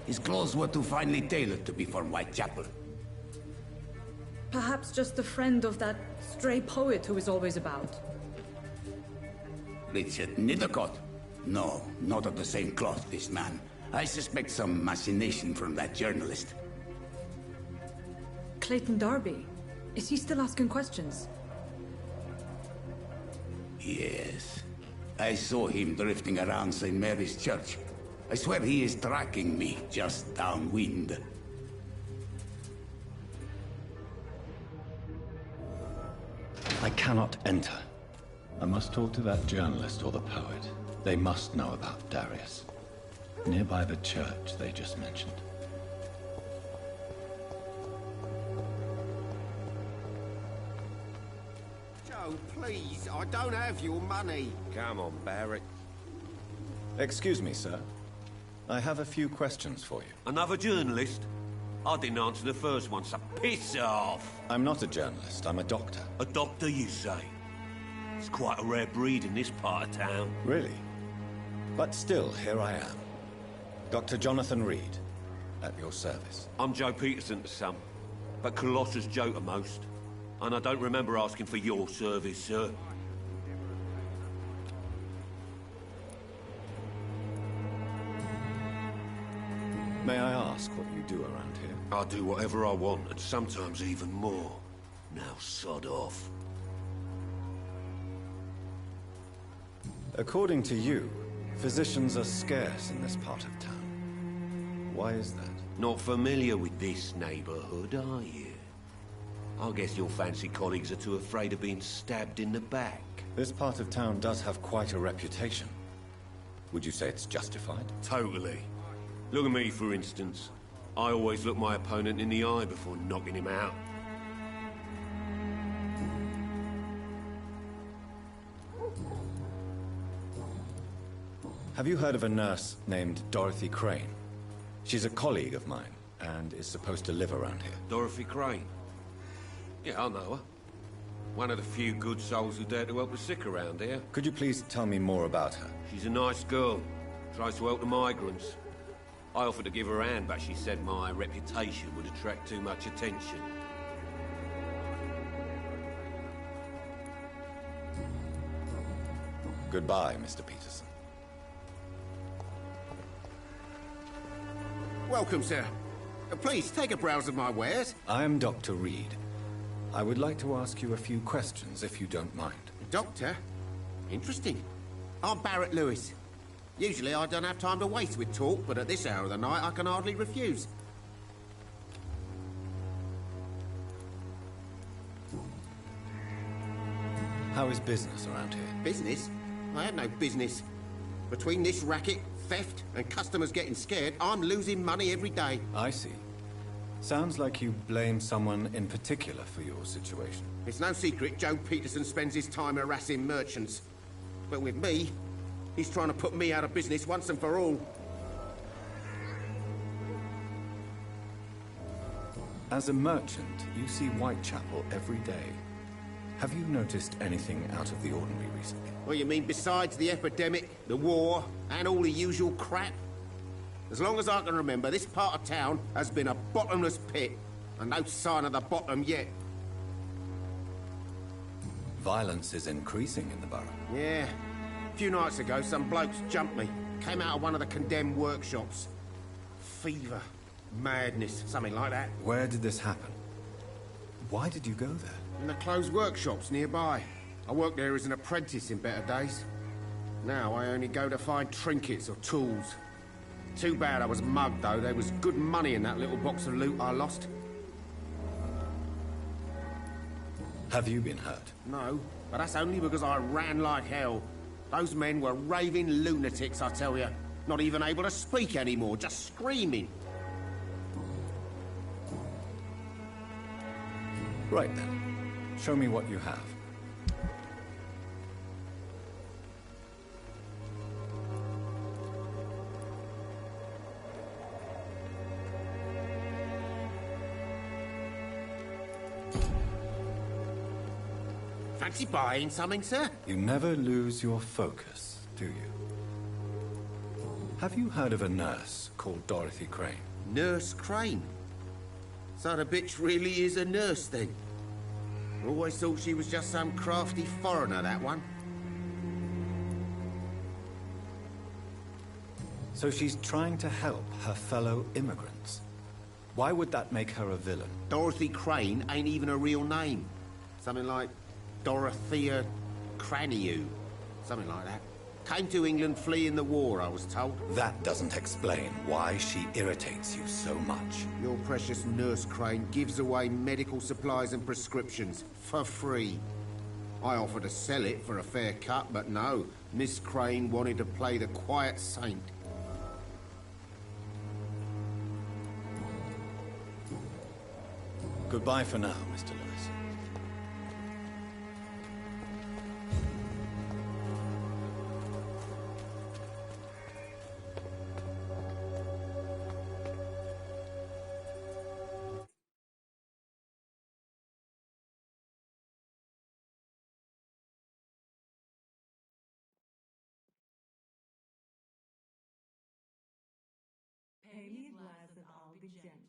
His clothes were too finely tailored to be for Whitechapel. Perhaps just a friend of that stray poet who is always about. Richard Nithercott? No, not of the same cloth, this man. I suspect some machination from that journalist. Clayton Darby. Is he still asking questions? Yes. I saw him drifting around St. Mary's Church. I swear he is tracking me, just downwind. I cannot enter. I must talk to that journalist or the poet. They must know about Darius. Nearby the church they just mentioned. Joe, please, I don't have your money. Come on, Barrett. Excuse me, sir. I have a few questions for you. Another journalist? I didn't answer the first one, so piss off! I'm not a journalist, I'm a doctor. A doctor, you say? It's quite a rare breed in this part of town. Really? But still, here I am. Dr. Jonathan Reed, at your service. I'm Joe Peterson to some, but Colossus Joe to most. And I don't remember asking for your service, sir. May I ask what you do around here? I do whatever I want, and sometimes even more. Now sod off. According to you, physicians are scarce in this part of town. Why is that? Not familiar with this neighborhood, are you? I guess your fancy colleagues are too afraid of being stabbed in the back. This part of town does have quite a reputation. Would you say it's justified? Totally. Look at me, for instance. I always look my opponent in the eye before knocking him out. Have you heard of a nurse named Dorothy Crane? She's a colleague of mine, and is supposed to live around here. Dorothy Crane? Yeah, I know her. One of the few good souls who dare to help the sick around here. Could you please tell me more about her? She's a nice girl. Tries to help the migrants. I offered to give her a hand, but she said my reputation would attract too much attention. Goodbye, Mr. Peterson. Welcome, sir. Please, take a browse of my wares. I am Dr. Reed. I would like to ask you a few questions, if you don't mind. Doctor? Interesting. I'm Barrett Lewis. Usually I don't have time to waste with talk, but at this hour of the night I can hardly refuse. How is business around here? Business? I have no business. Between this racket, theft, and customers getting scared, I'm losing money every day. I see. Sounds like you blame someone in particular for your situation. It's no secret Joe Peterson spends his time harassing merchants. But with me, he's trying to put me out of business once and for all. As a merchant, you see Whitechapel every day. Have you noticed anything out of the ordinary recently? What you mean besides the epidemic, the war, and all the usual crap? As long as I can remember, this part of town has been a bottomless pit, and no sign of the bottom yet. Violence is increasing in the borough. Yeah. A few nights ago, some blokes jumped me. Came out of one of the condemned workshops. Fever, madness, something like that. Where did this happen? Why did you go there? In the closed workshops nearby. I worked there as an apprentice in better days. Now I only go to find trinkets or tools. Too bad I was mugged, though. There was good money in that little box of loot I lost. Have you been hurt? No, but that's only because I ran like hell. Those men were raving lunatics, I tell you. Not even able to speak anymore, just screaming. Right then. Show me what you have. Fancy buying something, sir? You never lose your focus, do you? Have you heard of a nurse called Dorothy Crane? Nurse Crane? So the bitch really is a nurse, then? I always thought she was just some crafty foreigner, that one. So she's trying to help her fellow immigrants. Why would that make her a villain? Dorothy Crane ain't even a real name. Something like Dorothea Craniu. Something like that. Came to England fleeing the war, I was told. That doesn't explain why she irritates you so much. Your precious Nurse Crane gives away medical supplies and prescriptions for free. I offered to sell it for a fair cut, but no. Miss Crane wanted to play the quiet saint. Goodbye for now, Mr. Lewis. Pay me a glass and I'll be gentle.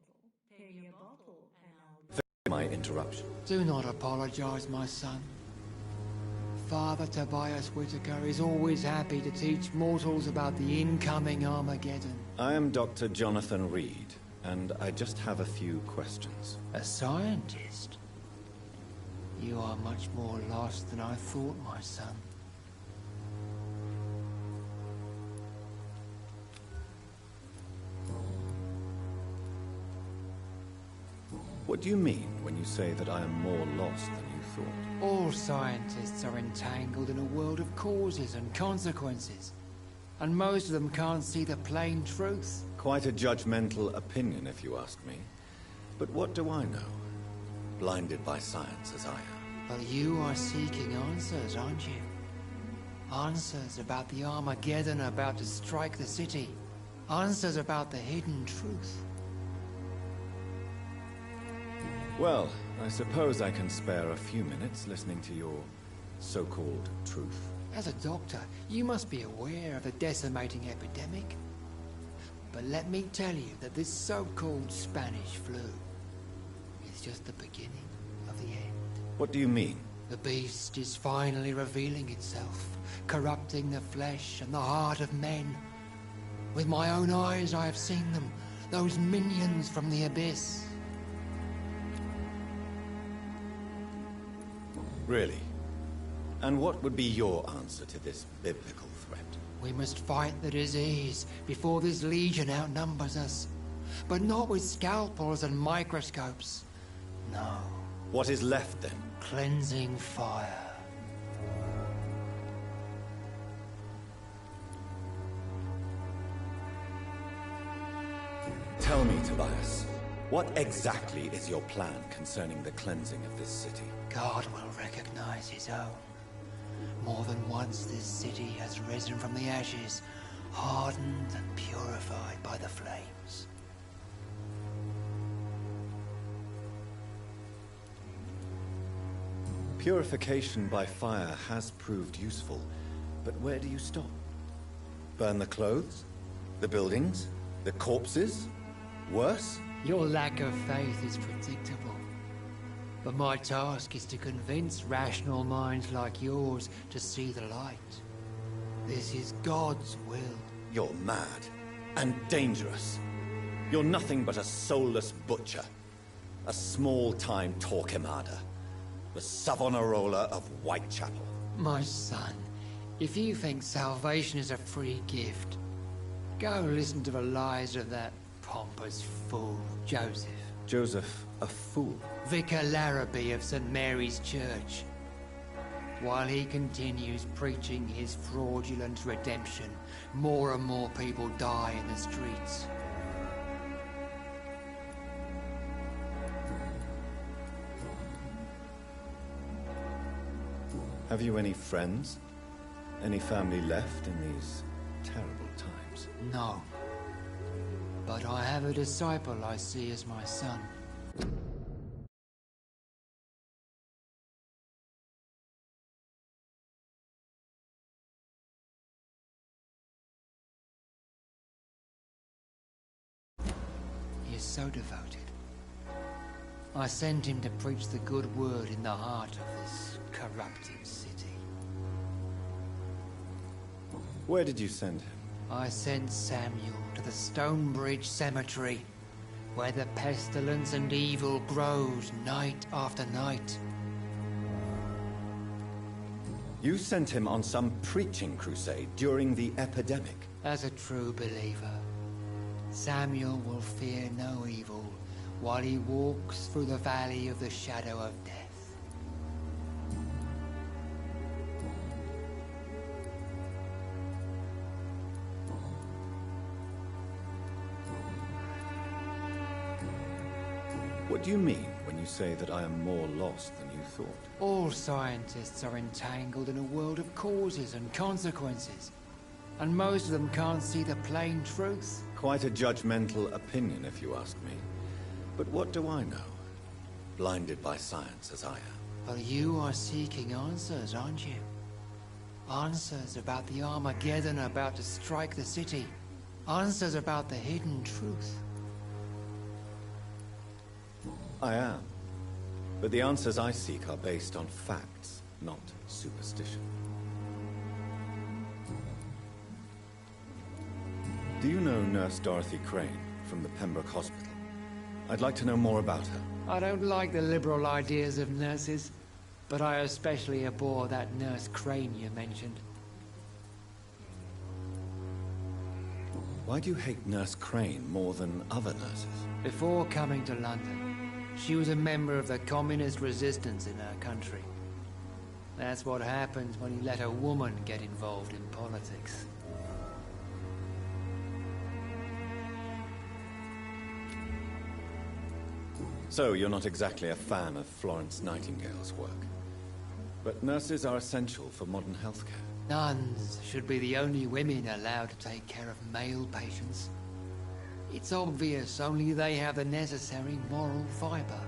Pay me a bottle and I'll be... My interruption. Do not apologize, my son. Father Tobias Whitaker is always happy to teach mortals about the incoming Armageddon. I am Dr. Jonathan Reed, and I just have a few questions. A scientist? You are much more lost than I thought, my son. What do you mean when you say that I am more lost than you thought? All scientists are entangled in a world of causes and consequences. And most of them can't see the plain truth. Quite a judgmental opinion, if you ask me. But what do I know? Blinded by science as I am. But you are seeking answers, aren't you? Answers about the Armageddon about to strike the city. Answers about the hidden truth. Well, I suppose I can spare a few minutes listening to your so-called truth. As a doctor, you must be aware of the decimating epidemic. But let me tell you that this so-called Spanish flu is just the beginning of the end. What do you mean? The beast is finally revealing itself, corrupting the flesh and the heart of men. With my own eyes I have seen them, those minions from the abyss. Really? And what would be your answer to this biblical threat? We must fight the disease before this legion outnumbers us. But not with scalpels and microscopes. No. What is left then? Cleansing fire. Tell me, Tobias, what exactly is your plan concerning the cleansing of this city? God will recognize his own. More than once this city has risen from the ashes, hardened and purified by the flames. Purification by fire has proved useful, but where do you stop? Burn the clothes? The buildings? The corpses? Worse? Your lack of faith is predictable. But my task is to convince rational minds like yours to see the light. This is God's will. You're mad and dangerous. You're nothing but a soulless butcher. A small-time Torquemada. The Savonarola of Whitechapel. My son, if you think salvation is a free gift, go listen to the lies of that pompous fool, Joseph. Joseph, a fool? Vicar Larrabee of St. Mary's Church. While he continues preaching his fraudulent redemption, more and more people die in the streets. Have you any friends? Any family left in these terrible times? No. But I have a disciple I see as my son. so devoted. I sent him to preach the good word in the heart of this corrupted city. Where did you send him? I sent Samuel to the Stonebridge Cemetery, where the pestilence and evil grows night after night. You sent him on some preaching crusade during the epidemic. As a true believer, Samuel will fear no evil while he walks through the valley of the shadow of death. What do you mean when you say that I am more lost than you thought? All scientists are entangled in a world of causes and consequences, and most of them can't see the plain truth. Quite a judgmental opinion, if you ask me. But what do I know? Blinded by science as I am. Well, you are seeking answers, aren't you? Answers about the Armageddon about to strike the city. Answers about the hidden truth. I am. But the answers I seek are based on facts, not superstition. Do you know Nurse Dorothy Crane from the Pembroke Hospital? I'd like to know more about her. I don't like the liberal ideas of nurses, but I especially abhor that Nurse Crane you mentioned. Why do you hate Nurse Crane more than other nurses? Before coming to London, she was a member of the communist resistance in her country. That's what happens when you let a woman get involved in politics. So, you're not exactly a fan of Florence Nightingale's work. But nurses are essential for modern healthcare. Nuns should be the only women allowed to take care of male patients. It's obvious only they have the necessary moral fiber.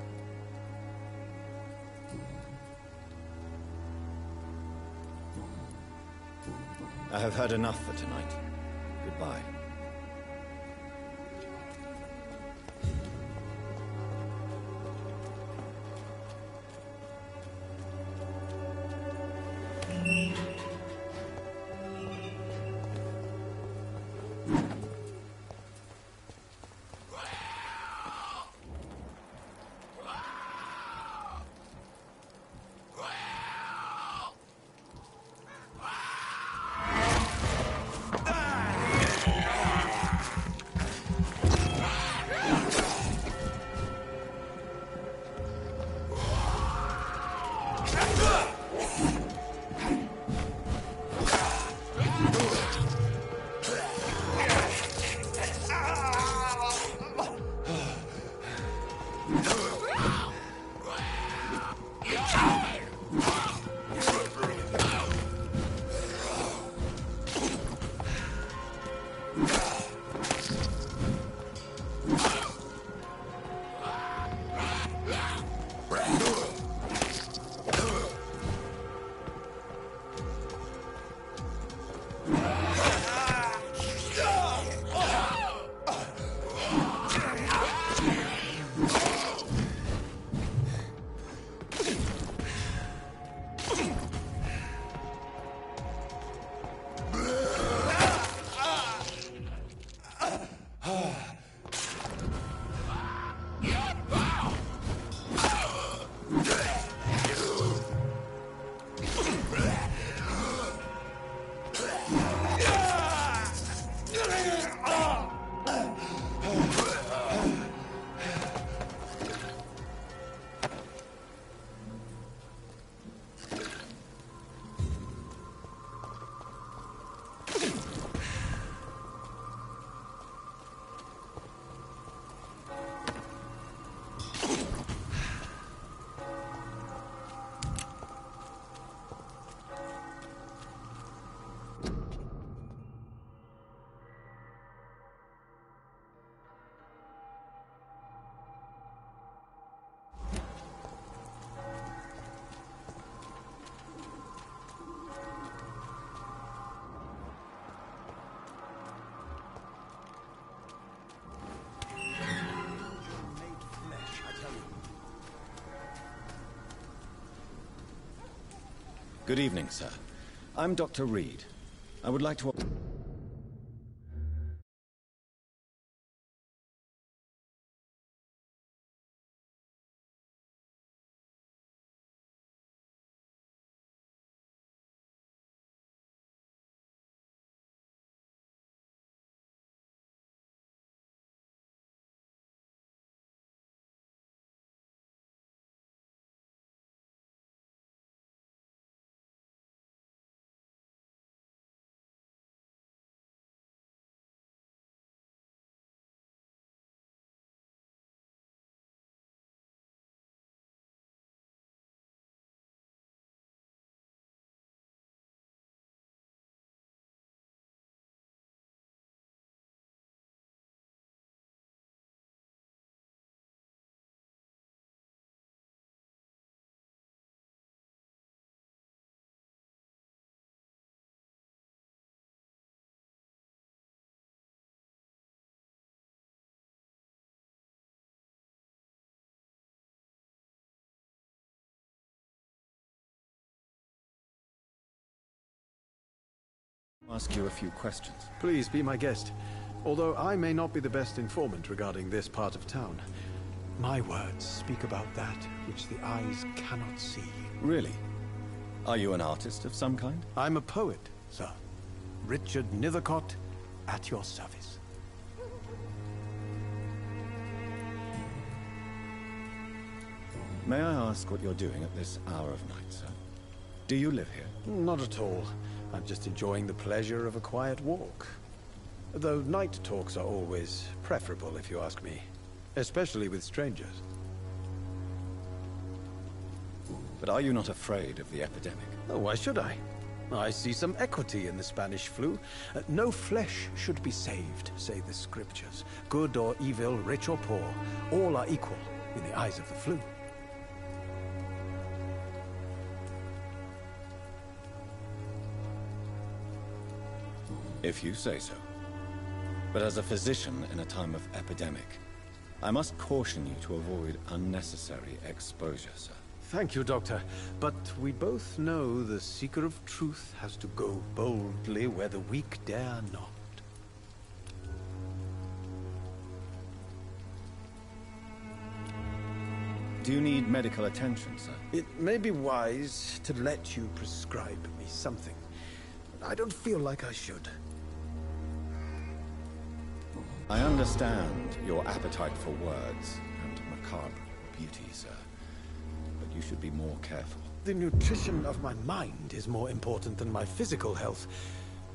I have heard enough for tonight. Goodbye. Good evening, sir. I'm Dr. Reed. I would like to... ask you a few questions. Please be my guest. Although I may not be the best informant regarding this part of town, my words speak about that which the eyes cannot see. Really? Are you an artist of some kind? I'm a poet, sir. Richard Nethercott, at your service. May I ask what you're doing at this hour of night, sir? Do you live here? Not at all. I'm just enjoying the pleasure of a quiet walk. Though night talks are always preferable, if you ask me. Especially with strangers. But are you not afraid of the epidemic? Oh, why should I? I see some equity in the Spanish flu. No flesh should be saved, say the scriptures. Good or evil, rich or poor, all are equal in the eyes of the flu. If you say so. But as a physician in a time of epidemic, I must caution you to avoid unnecessary exposure, sir. Thank you, Doctor. But we both know the seeker of truth has to go boldly where the weak dare not. Do you need medical attention, sir? It may be wise to let you prescribe me something. I don't feel like I should. I understand your appetite for words and macabre beauty, sir. But you should be more careful. The nutrition of my mind is more important than my physical health.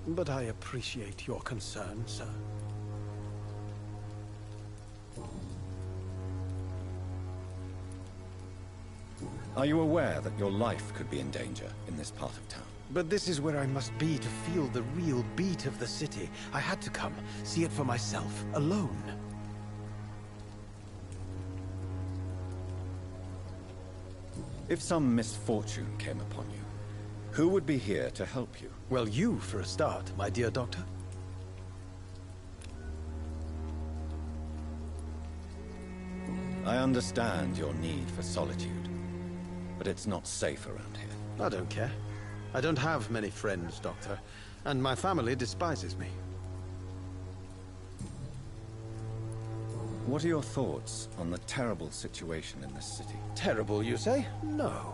But I appreciate your concern, sir. Are you aware that your life could be in danger in this part of town? But this is where I must be to feel the real beat of the city. I had to come, see it for myself, alone. If some misfortune came upon you, who would be here to help you? Well, you, for a start, my dear doctor. I understand your need for solitude, but it's not safe around here. I don't care. I don't have many friends, Doctor, and my family despises me. What are your thoughts on the terrible situation in this city? Terrible, you say? No.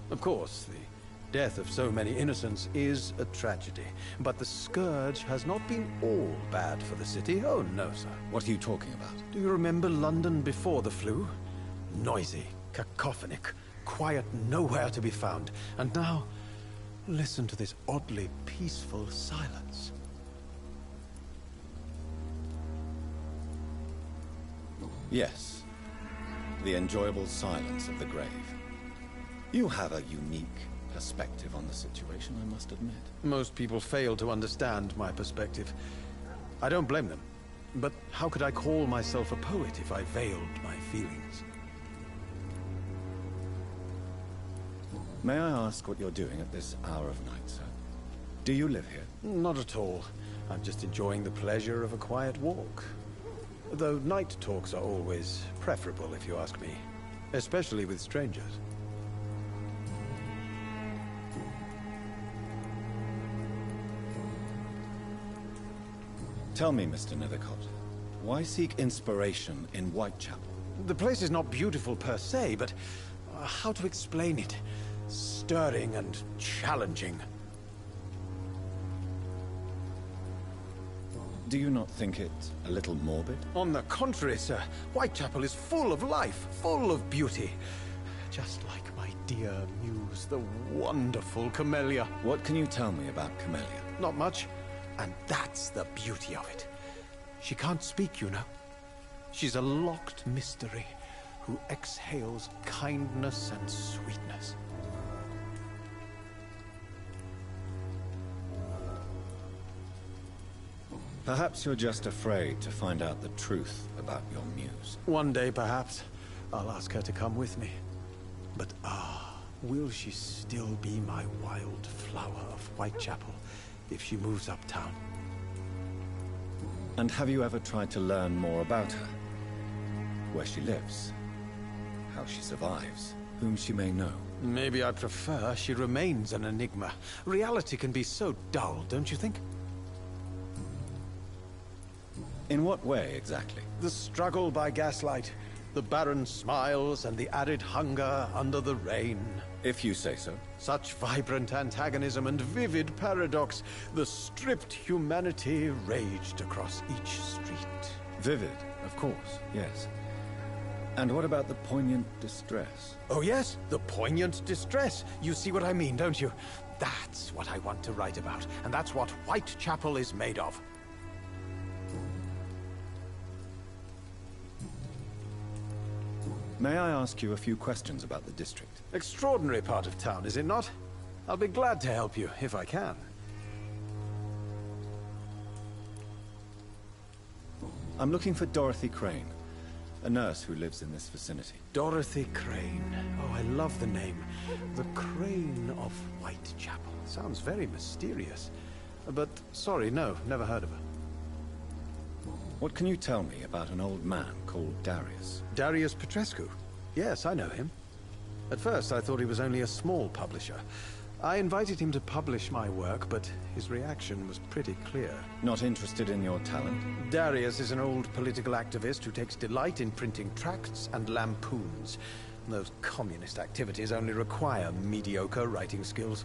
Of course, the death of so many innocents is a tragedy, but the scourge has not been all bad for the city. Oh, no, sir. What are you talking about? Do you remember London before the flu? Noisy, cacophonic, quiet nowhere to be found. And now, listen to this oddly peaceful silence. Yes. The enjoyable silence of the grave. You have a unique perspective on the situation, I must admit. Most people fail to understand my perspective. I don't blame them. But how could I call myself a poet if I veiled my feelings? May I ask what you're doing at this hour of night, sir? Do you live here? Not at all. I'm just enjoying the pleasure of a quiet walk. Though night talks are always preferable, if you ask me. Especially with strangers. Tell me, Mr. Nethercott, why seek inspiration in Whitechapel? The place is not beautiful per se, but how to explain it? Stirring and challenging. Do you not think it a little morbid? On the contrary, sir. Whitechapel is full of life, full of beauty. Just like my dear muse, the wonderful Camellia. What can you tell me about Camellia? Not much. And that's the beauty of it. She can't speak, you know. She's a locked mystery who exhales kindness and sweetness. Perhaps you're just afraid to find out the truth about your muse. One day, perhaps, I'll ask her to come with me. But will she still be my wild flower of Whitechapel if she moves uptown? And have you ever tried to learn more about her? Where she lives? How she survives? Whom she may know? Maybe I prefer she remains an enigma. Reality can be so dull, don't you think? In what way, exactly? The struggle by gaslight, the barren smiles and the arid hunger under the rain. If you say so. Such vibrant antagonism and vivid paradox. The stripped humanity raged across each street. Vivid, of course, yes. And what about the poignant distress? Oh yes, the poignant distress. You see what I mean, don't you? That's what I want to write about, and that's what Whitechapel is made of. May I ask you a few questions about the district? Extraordinary part of town, is it not? I'll be glad to help you, if I can. I'm looking for Dorothy Crane, a nurse who lives in this vicinity. Dorothy Crane. Oh, I love the name. The Crane of Whitechapel. Sounds very mysterious. But, sorry, no, never heard of her. What can you tell me about an old man called Darius? Darius Petrescu? Yes, I know him. At first, I thought he was only a small publisher. I invited him to publish my work, but his reaction was pretty clear. Not interested in your talent? Darius is an old political activist who takes delight in printing tracts and lampoons. Those communist activities only require mediocre writing skills.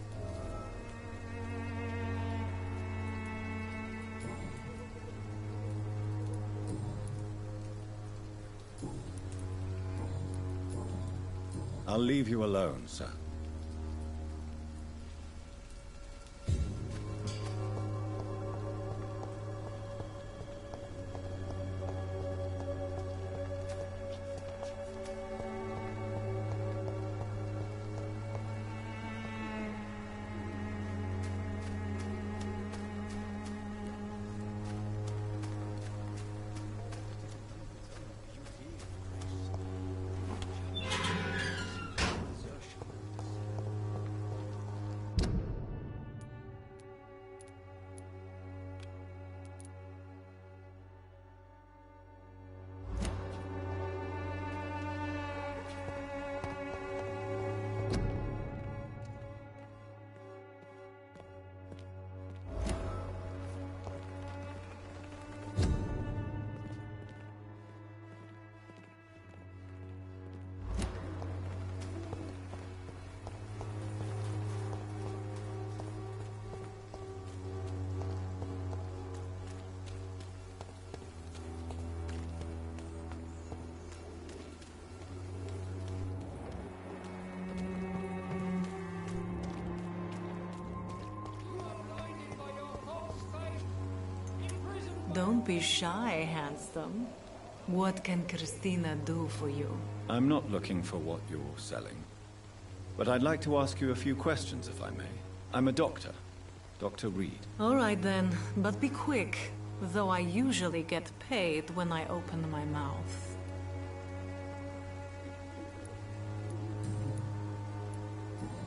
I'll leave you alone, sir. Don't be shy, handsome. What can Christina do for you? I'm not looking for what you're selling. But I'd like to ask you a few questions, if I may. I'm a doctor. Dr. Reed. All right then, but be quick. Though I usually get paid when I open my mouth.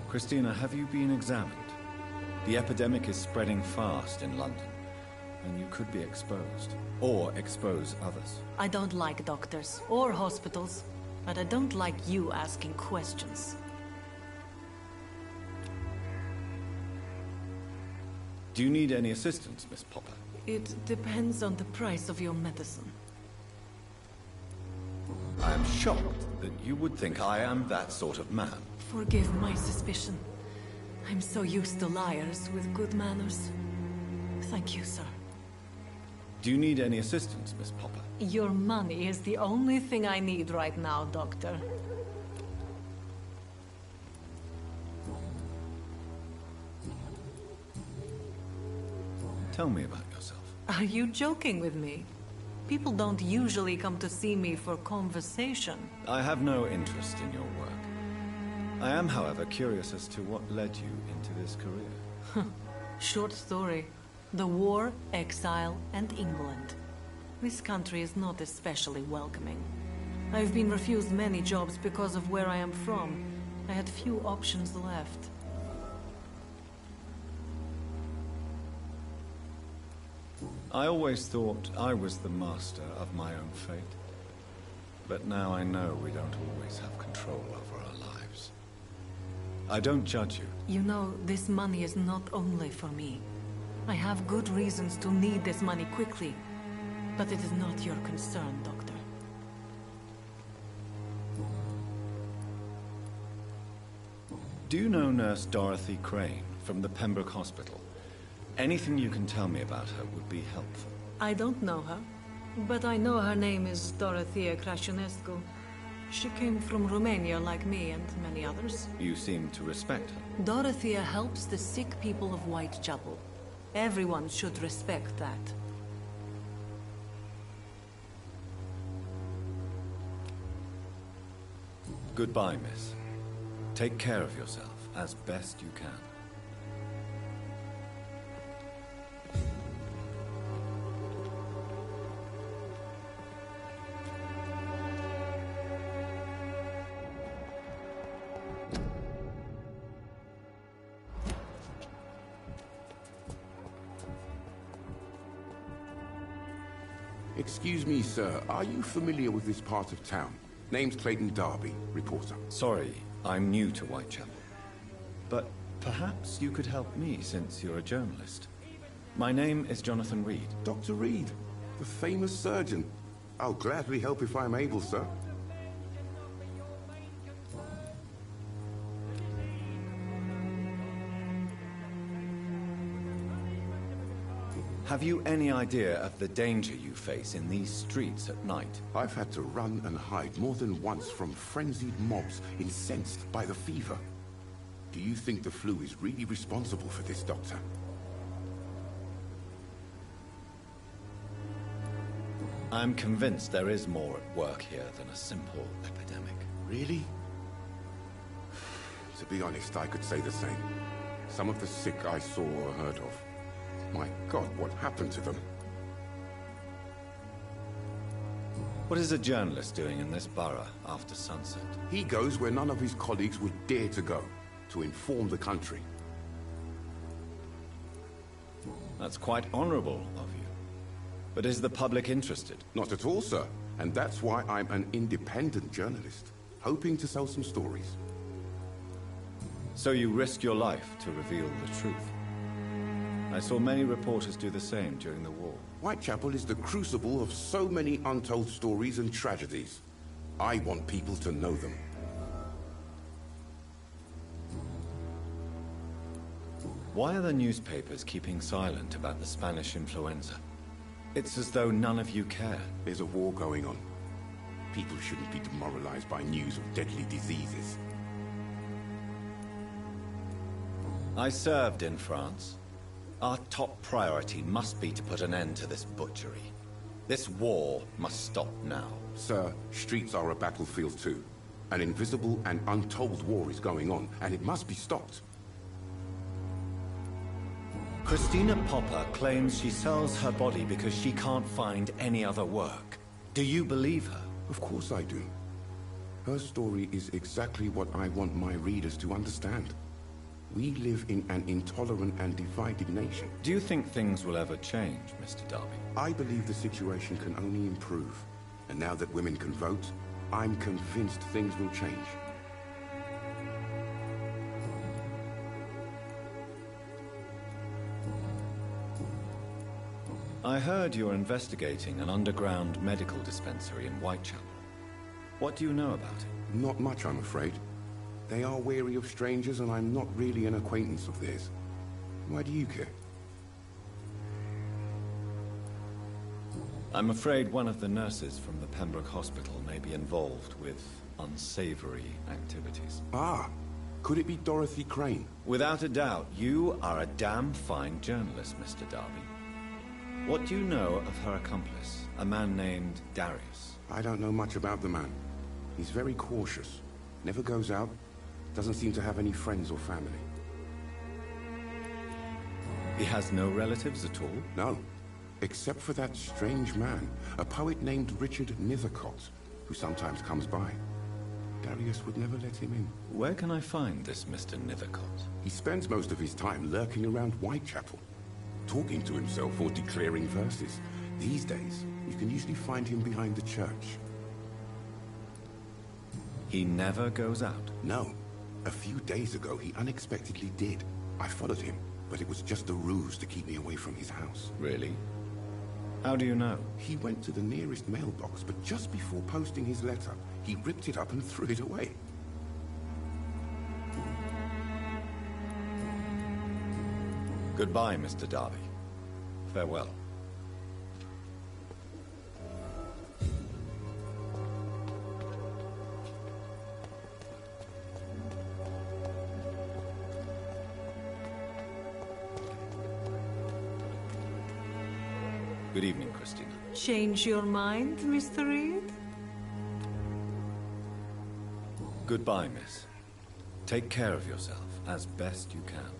Christina, have you been examined? The epidemic is spreading fast in London, and you could be exposed, or expose others. I don't like doctors or hospitals, but I don't like you asking questions. Do you need any assistance, Miss Popper? It depends on the price of your medicine. I am shocked that you would think I am that sort of man. Forgive my suspicion. I'm so used to liars with good manners. Thank you, sir. Do you need any assistance, Miss Popper? Your money is the only thing I need right now, Doctor. Tell me about yourself. Are you joking with me? People don't usually come to see me for conversation. I have no interest in your work. I am, however, curious as to what led you into this career. Short story. The war, exile, and England. This country is not especially welcoming. I've been refused many jobs because of where I am from. I had few options left. I always thought I was the master of my own fate. But now I know we don't always have control over our lives. I don't judge you. You know, this money is not only for me. I have good reasons to need this money quickly. But it is not your concern, Doctor. Do you know Nurse Dorothy Crane from the Pembroke Hospital? Anything you can tell me about her would be helpful. I don't know her, but I know her name is Dorothea Crăciunescu. She came from Romania like me and many others. You seem to respect her. Dorothea helps the sick people of Whitechapel. Everyone should respect that. Goodbye, miss. Take care of yourself as best you can. Excuse me, sir. Are you familiar with this part of town? Name's Clayton Darby, reporter. Sorry, I'm new to Whitechapel. But perhaps you could help me since you're a journalist. My name is Jonathan Reed. Dr. Reed, the famous surgeon. I'll gladly help if I'm able, sir. Have you any idea of the danger you face in these streets at night? I've had to run and hide more than once from frenzied mobs incensed by the fever. Do you think the flu is really responsible for this, Doctor? I'm convinced there is more at work here than a simple epidemic. Really? To be honest, I could say the same. Some of the sick I saw or heard of. My God, what happened to them? What is a journalist doing in this borough after sunset? He goes where none of his colleagues would dare to go, to inform the country. That's quite honorable of you. But is the public interested? Not at all, sir. And that's why I'm an independent journalist, hoping to sell some stories. So you risk your life to reveal the truth? I saw many reporters do the same during the war. Whitechapel is the crucible of so many untold stories and tragedies. I want people to know them. Why are the newspapers keeping silent about the Spanish influenza? It's as though none of you care. There's a war going on. People shouldn't be demoralized by news of deadly diseases. I served in France. Our top priority must be to put an end to this butchery. This war must stop now. Sir, streets are a battlefield too. An invisible and untold war is going on, and it must be stopped. Christina Popper claims she sells her body because she can't find any other work. Do you believe her? Of course I do. Her story is exactly what I want my readers to understand. We live in an intolerant and divided nation. Do you think things will ever change, Mr. Darby? I believe the situation can only improve. And now that women can vote, I'm convinced things will change. I heard you're investigating an underground medical dispensary in Whitechapel. What do you know about it? Not much, I'm afraid. They are wary of strangers, and I'm not really an acquaintance of theirs. Why do you care? I'm afraid one of the nurses from the Pembroke Hospital may be involved with unsavory activities. Ah, could it be Dorothy Crane? Without a doubt, you are a damn fine journalist, Mr. Darby. What do you know of her accomplice, a man named Darius? I don't know much about the man. He's very cautious. Never goes out. Doesn't seem to have any friends or family. He has no relatives at all? No. Except for that strange man, a poet named Richard Nethercott, who sometimes comes by. Darius would never let him in. Where can I find this Mr. Nethercott? He spends most of his time lurking around Whitechapel, talking to himself or declaring verses. These days, you can usually find him behind the church. He never goes out? No. A few days ago, he unexpectedly did. I followed him, but it was just a ruse to keep me away from his house. Really? How do you know? He went to the nearest mailbox, but just before posting his letter, he ripped it up and threw it away. Goodbye, Mr. Darby. Farewell. Good evening, Christina. Change your mind, Mr. Reed? Goodbye, miss. Take care of yourself as best you can.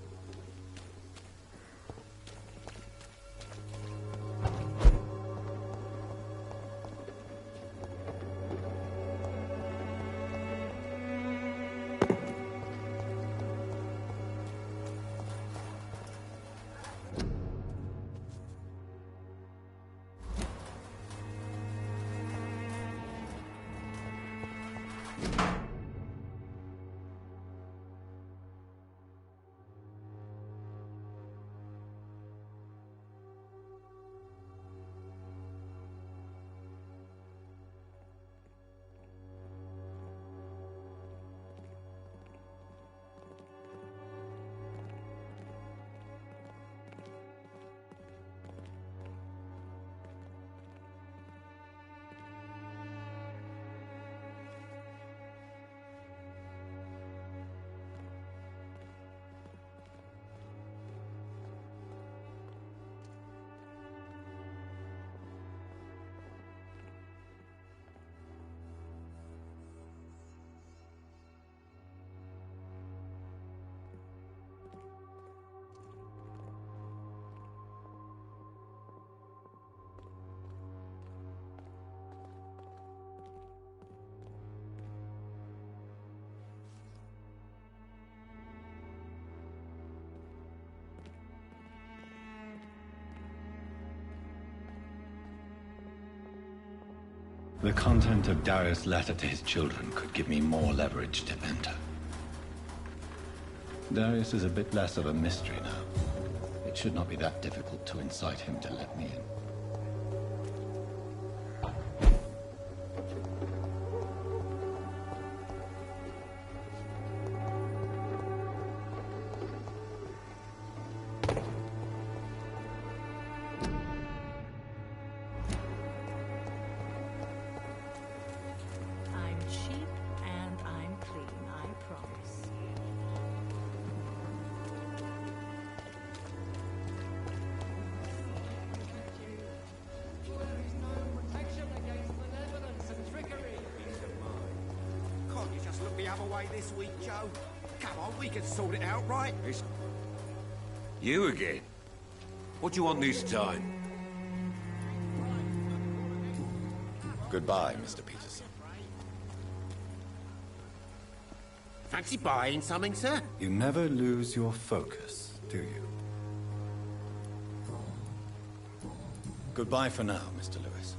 The content of Darius' letter to his children could give me more leverage to enter. Darius is a bit less of a mystery now. It should not be that difficult to incite him to let me in. You again? What do you want this time? Goodbye, Mr. Peterson. Fancy buying something, sir? You never lose your focus, do you? Goodbye for now, Mr. Lewis.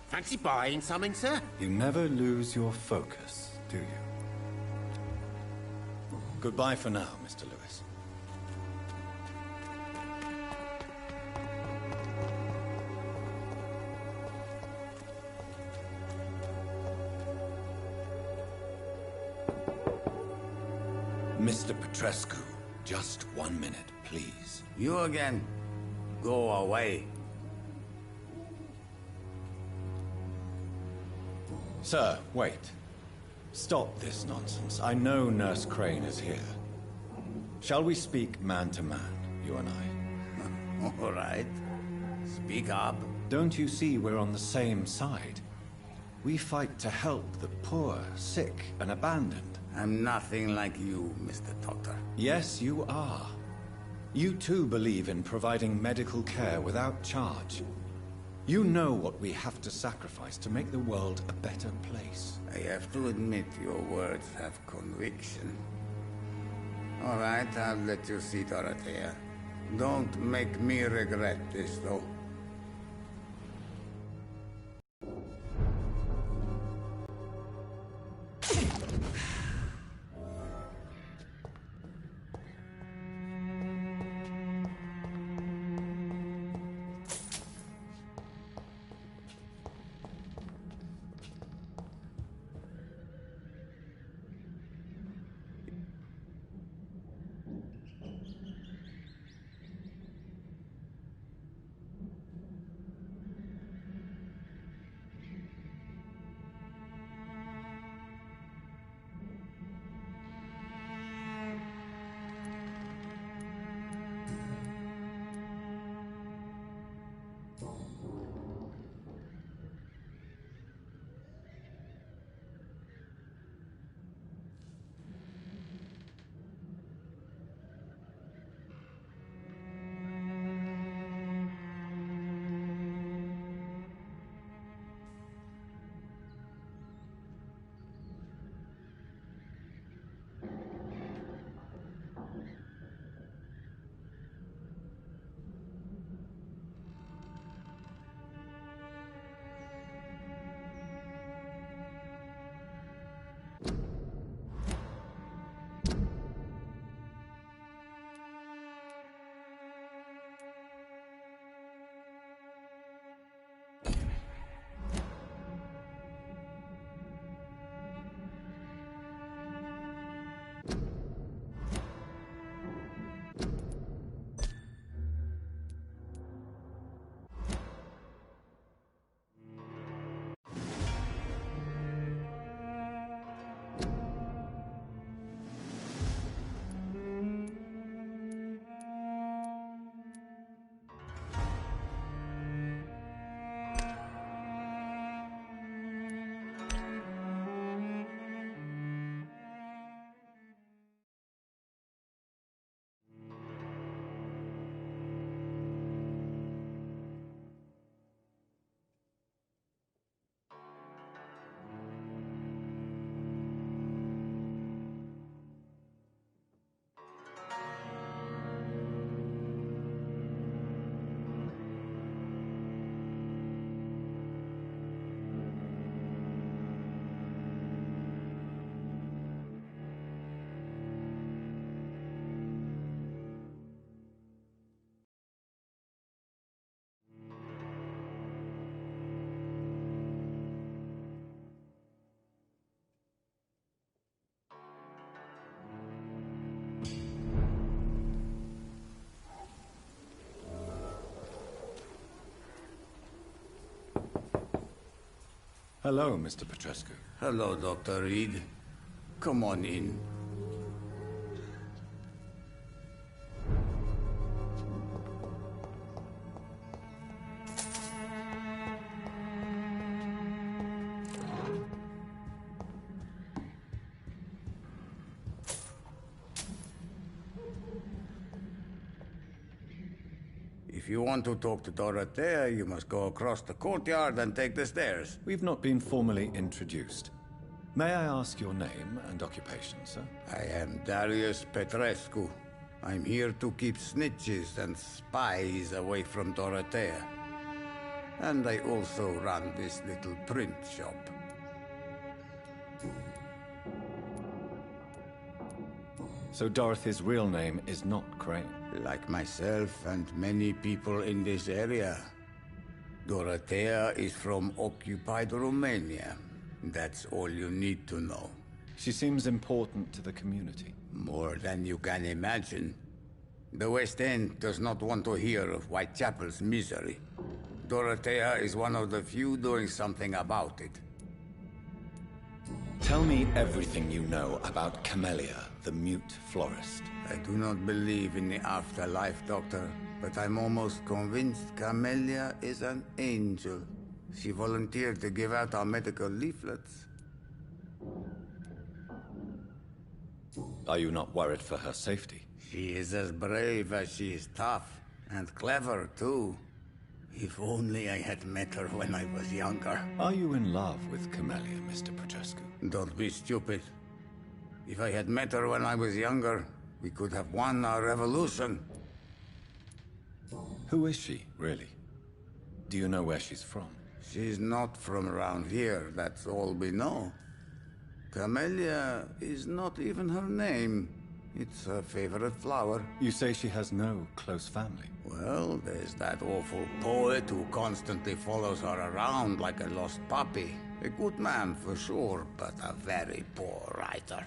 Fancy buying something, sir? You never lose your focus, do you? Goodbye for now, Mr. Lewis. Mr. Petrescu, just 1 minute, please. You again? Go away. Sir, wait. Stop this nonsense. I know Nurse Crane is here. Shall we speak man to man, you and I? All right. Speak up. Don't you see we're on the same side? We fight to help the poor, sick, and abandoned. I'm nothing like you, Mr. Doctor. Yes, you are. You too believe in providing medical care without charge. You know what we have to sacrifice to make the world a better place. I have to admit your words have conviction. All right, I'll let you see Dorothea. Don't make me regret this, though. Hello, Mr. Petrescu. Hello, Dr. Reed. Come on in. If you want to talk to Dorothea, you must go across the courtyard and take the stairs. We've not been formally introduced. May I ask your name and occupation, sir? I am Darius Petrescu. I'm here to keep snitches and spies away from Dorothea. And I also run this little print shop. So Dorothy's real name is not Crane? Like myself and many people in this area. Dorothea is from occupied Romania. That's all you need to know. She seems important to the community. More than you can imagine. The West End does not want to hear of Whitechapel's misery. Dorothea is one of the few doing something about it. Tell me everything you know about Camellia, the mute florist. I do not believe in the afterlife, Doctor, but I'm almost convinced Camellia is an angel. She volunteered to give out our medical leaflets. Are you not worried for her safety? She is as brave as she is tough, and clever, too. If only I had met her when I was younger. Are you in love with Camellia, Mr. Petrescu? Don't be stupid. If I had met her when I was younger, we could have won our revolution. Who is she, really? Do you know where she's from? She's not from around here, that's all we know. Camellia is not even her name. It's her favorite flower. You say she has no close family? Well, there's that awful poet who constantly follows her around like a lost puppy. A good man for sure, but a very poor writer.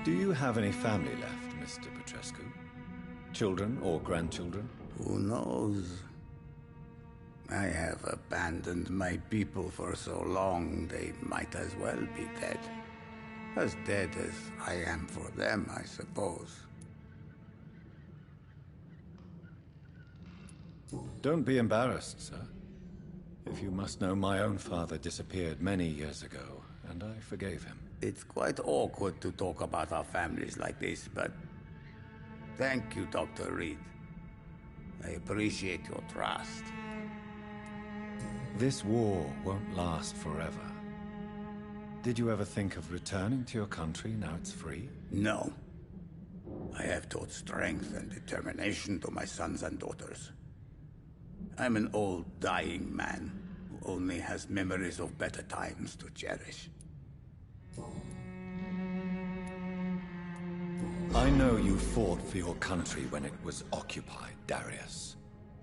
Do you have any family left, Mr. Petrescu? Children or grandchildren? Who knows? I have abandoned my people for so long, they might as well be dead. As dead as I am for them, I suppose. Don't be embarrassed, sir. If you must know, my own father disappeared many years ago, and I forgave him. It's quite awkward to talk about our families like this, but thank you, Dr. Reed. I appreciate your trust. This war won't last forever. Did you ever think of returning to your country now it's free? No. I have taught strength and determination to my sons and daughters. I'm an old, dying man who only has memories of better times to cherish. I know you fought for your country when it was occupied, Darius.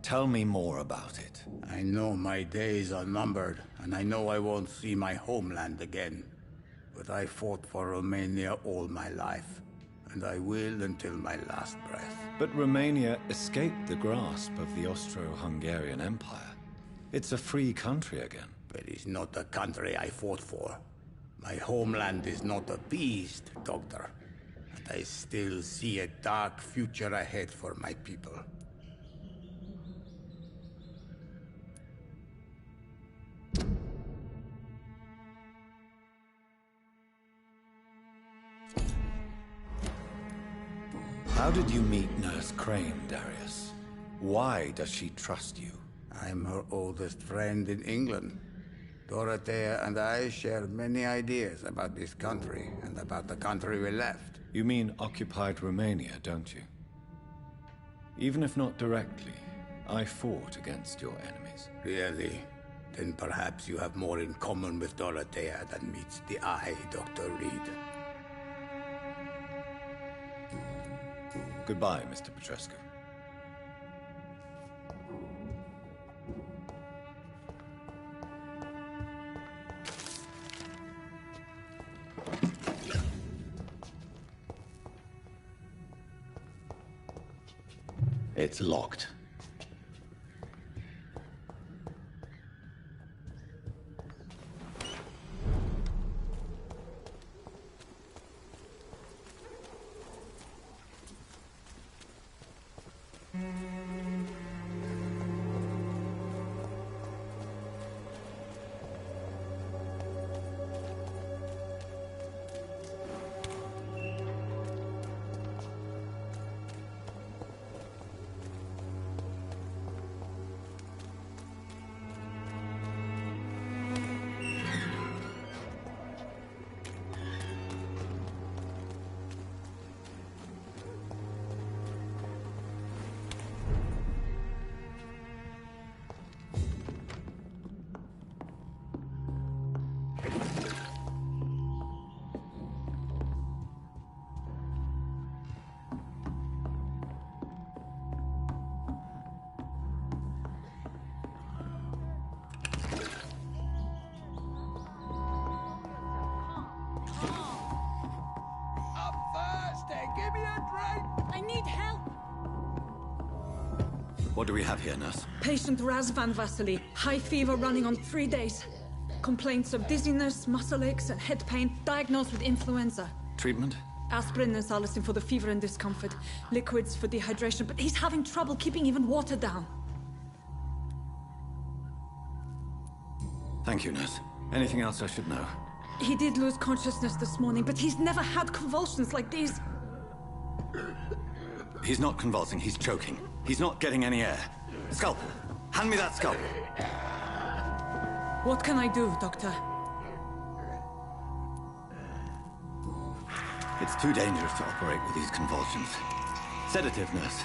Tell me more about it. I know my days are numbered, and I know I won't see my homeland again. But I fought for Romania all my life, and I will until my last breath. But Romania escaped the grasp of the Austro-Hungarian Empire. It's a free country again. But it's not the country I fought for. My homeland is not appeased, Doctor. And I still see a dark future ahead for my people. How did you meet Nurse Crane, Darius? Why does she trust you? I'm her oldest friend in England. Dorothea and I share many ideas about this country and about the country we left. You mean occupied Romania, don't you? Even if not directly, I fought against your enemies. Really? Then perhaps you have more in common with Dorothea than meets the eye, Dr. Reed. Goodbye, Mr. Petrescu. It's locked. What do we have here, nurse? Patient Raz Van Vasily. High fever running on 3 days. Complaints of dizziness, muscle aches, and head pain. Diagnosed with influenza. Treatment? Aspirin and salicin for the fever and discomfort. Liquids for dehydration, but he's having trouble keeping even water down. Thank you, nurse. Anything else I should know? He did lose consciousness this morning, but he's never had convulsions like these. He's not convulsing, he's choking. He's not getting any air. Scalpel! Hand me that scalpel! What can I do, Doctor? It's too dangerous to operate with these convulsions. Sedative, nurse.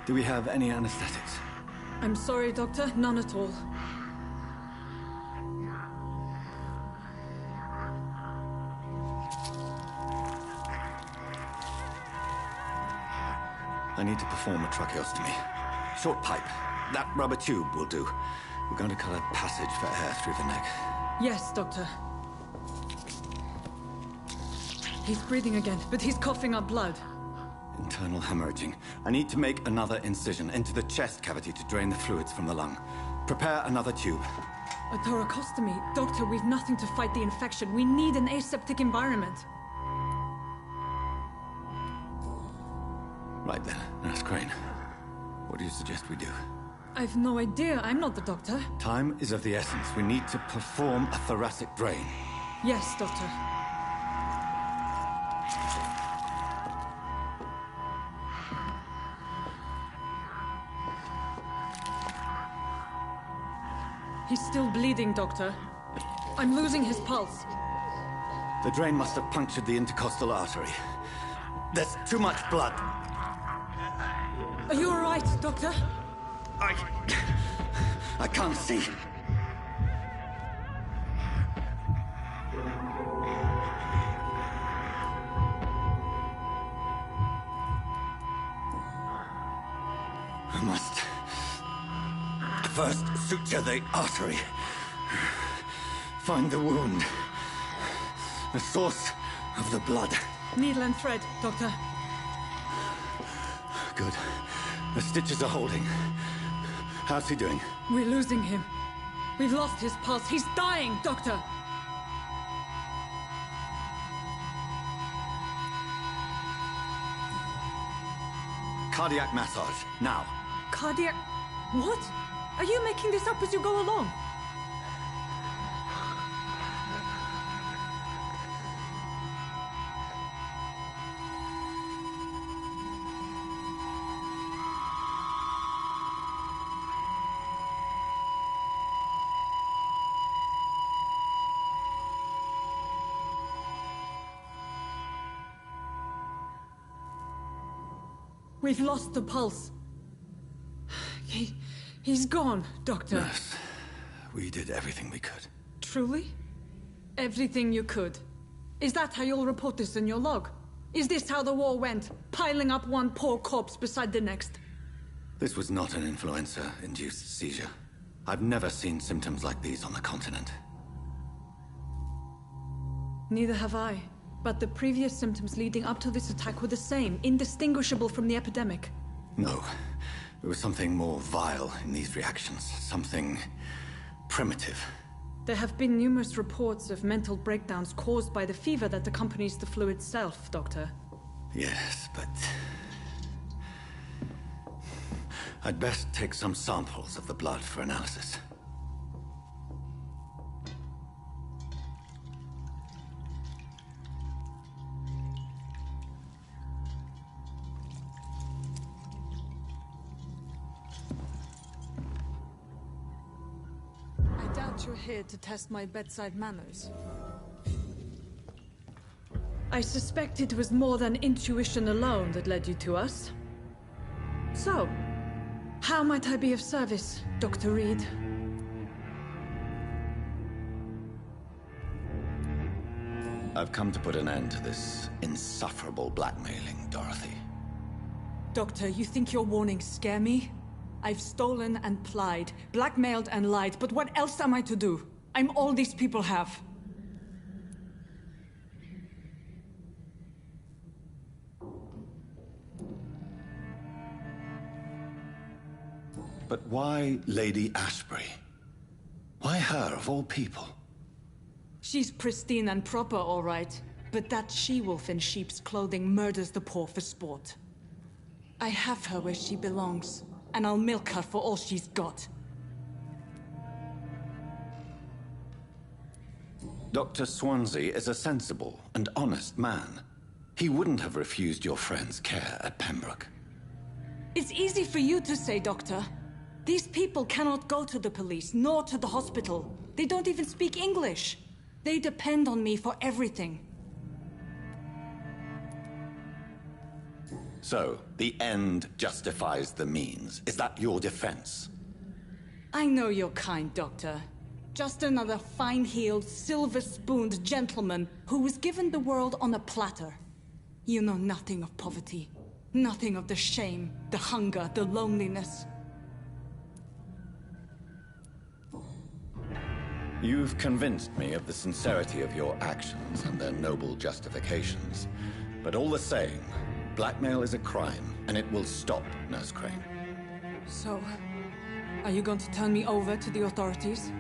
Do we have any anesthetics? I'm sorry, Doctor. None at all. I need to perform a tracheostomy. Short pipe. That rubber tube will do. We're going to cut a passage for air through the neck. Yes, Doctor. He's breathing again, but he's coughing up blood. Internal hemorrhaging. I need to make another incision into the chest cavity to drain the fluids from the lung. Prepare another tube. A thoracostomy? Doctor, we've nothing to fight the infection. We need an aseptic environment. Right then, Nurse Crane. What do you suggest we do? I've no idea. I'm not the doctor. Time is of the essence. We need to perform a thoracic drain. Yes, Doctor. He's still bleeding, Doctor. I'm losing his pulse. The drain must have punctured the intercostal artery. There's too much blood. Are you all right, Doctor? I can't see. I must first suture the artery. Find the wound. The source of the blood. Needle and thread, Doctor. Good. The stitches are holding. How's he doing? We're losing him. We've lost his pulse. He's dying, Doctor! Cardiac massage, now. Cardiac... What? Are you making this up as you go along? We've lost the pulse. He's gone, Doctor. Nurse, we did everything we could. Truly? Everything you could? Is that how you'll report this in your log? Is this how the war went? Piling up one poor corpse beside the next? This was not an influenza-induced seizure. I've never seen symptoms like these on the continent. Neither have I. But the previous symptoms leading up to this attack were the same, indistinguishable from the epidemic. No. There was something more vile in these reactions. Something primitive. There have been numerous reports of mental breakdowns caused by the fever that accompanies the flu itself, Doctor. Yes, but... I'd best take some samples of the blood for analysis. I doubt you're here to test my bedside manners. I suspect it was more than intuition alone that led you to us. So, how might I be of service, Dr. Reed? I've come to put an end to this insufferable blackmailing, Dorothy. Doctor, you think your warnings scare me? I've stolen and plied, blackmailed and lied, but what else am I to do? I'm all these people have. But why Lady Ashbury? Why her, of all people? She's pristine and proper, all right. But that she-wolf in sheep's clothing murders the poor for sport. I have her where she belongs, and I'll milk her for all she's got. Dr. Swansea is a sensible and honest man. He wouldn't have refused your friend's care at Pembroke. It's easy for you to say, Doctor. These people cannot go to the police, nor to the hospital. They don't even speak English. They depend on me for everything. So, the end justifies the means. Is that your defense? I know you're kind, Doctor. Just another fine-heeled, silver-spooned gentleman who was given the world on a platter. You know nothing of poverty. Nothing of the shame, the hunger, the loneliness. You've convinced me of the sincerity of your actions and their noble justifications. But all the same, blackmail is a crime, and it will stop, Nurse Crane. So, are you going to turn me over to the authorities?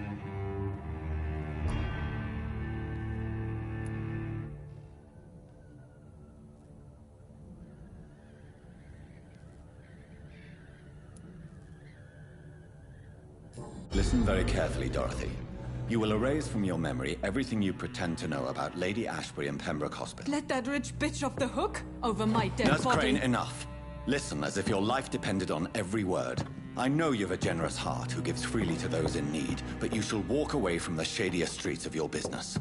Listen very carefully, Dorothy. You will erase from your memory everything you pretend to know about Lady Ashbury and Pembroke Hospital. Let that rich bitch off the hook over my dead Nurse body. Crane, enough. Listen as if your life depended on every word. I know you've a generous heart who gives freely to those in need, but you shall walk away from the shadier streets of your business.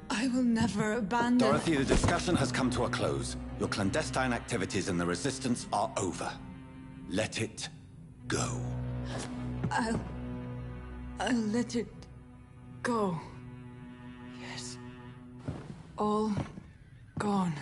I will never abandon... Dorothy, the discussion has come to a close. Your clandestine activities in the Resistance are over. Let it go. I'll let it go. Yes. All gone.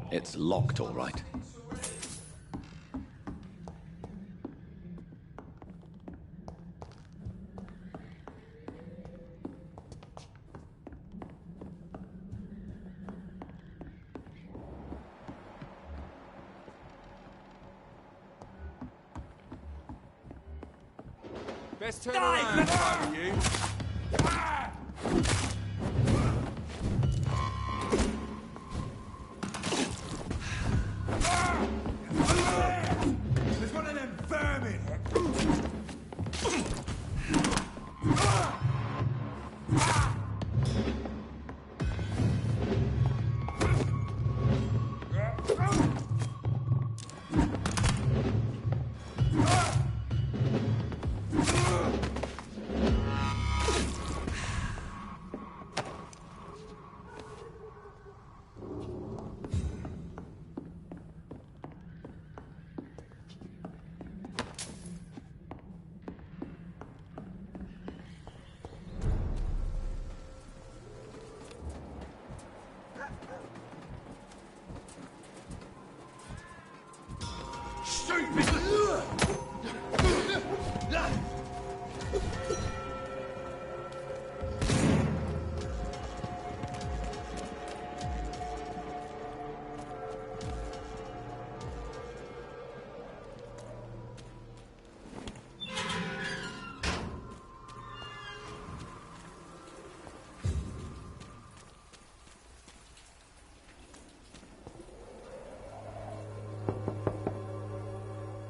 It's locked, all right. Best turn around if I were you. There's one of them vermin!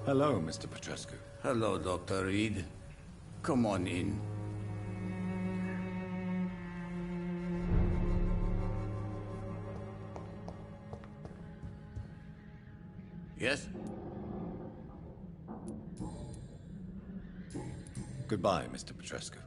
Hello, Mr. Petrescu. Hello, Dr. Reed. Come on in. Yes? Goodbye, Mr. Petrescu.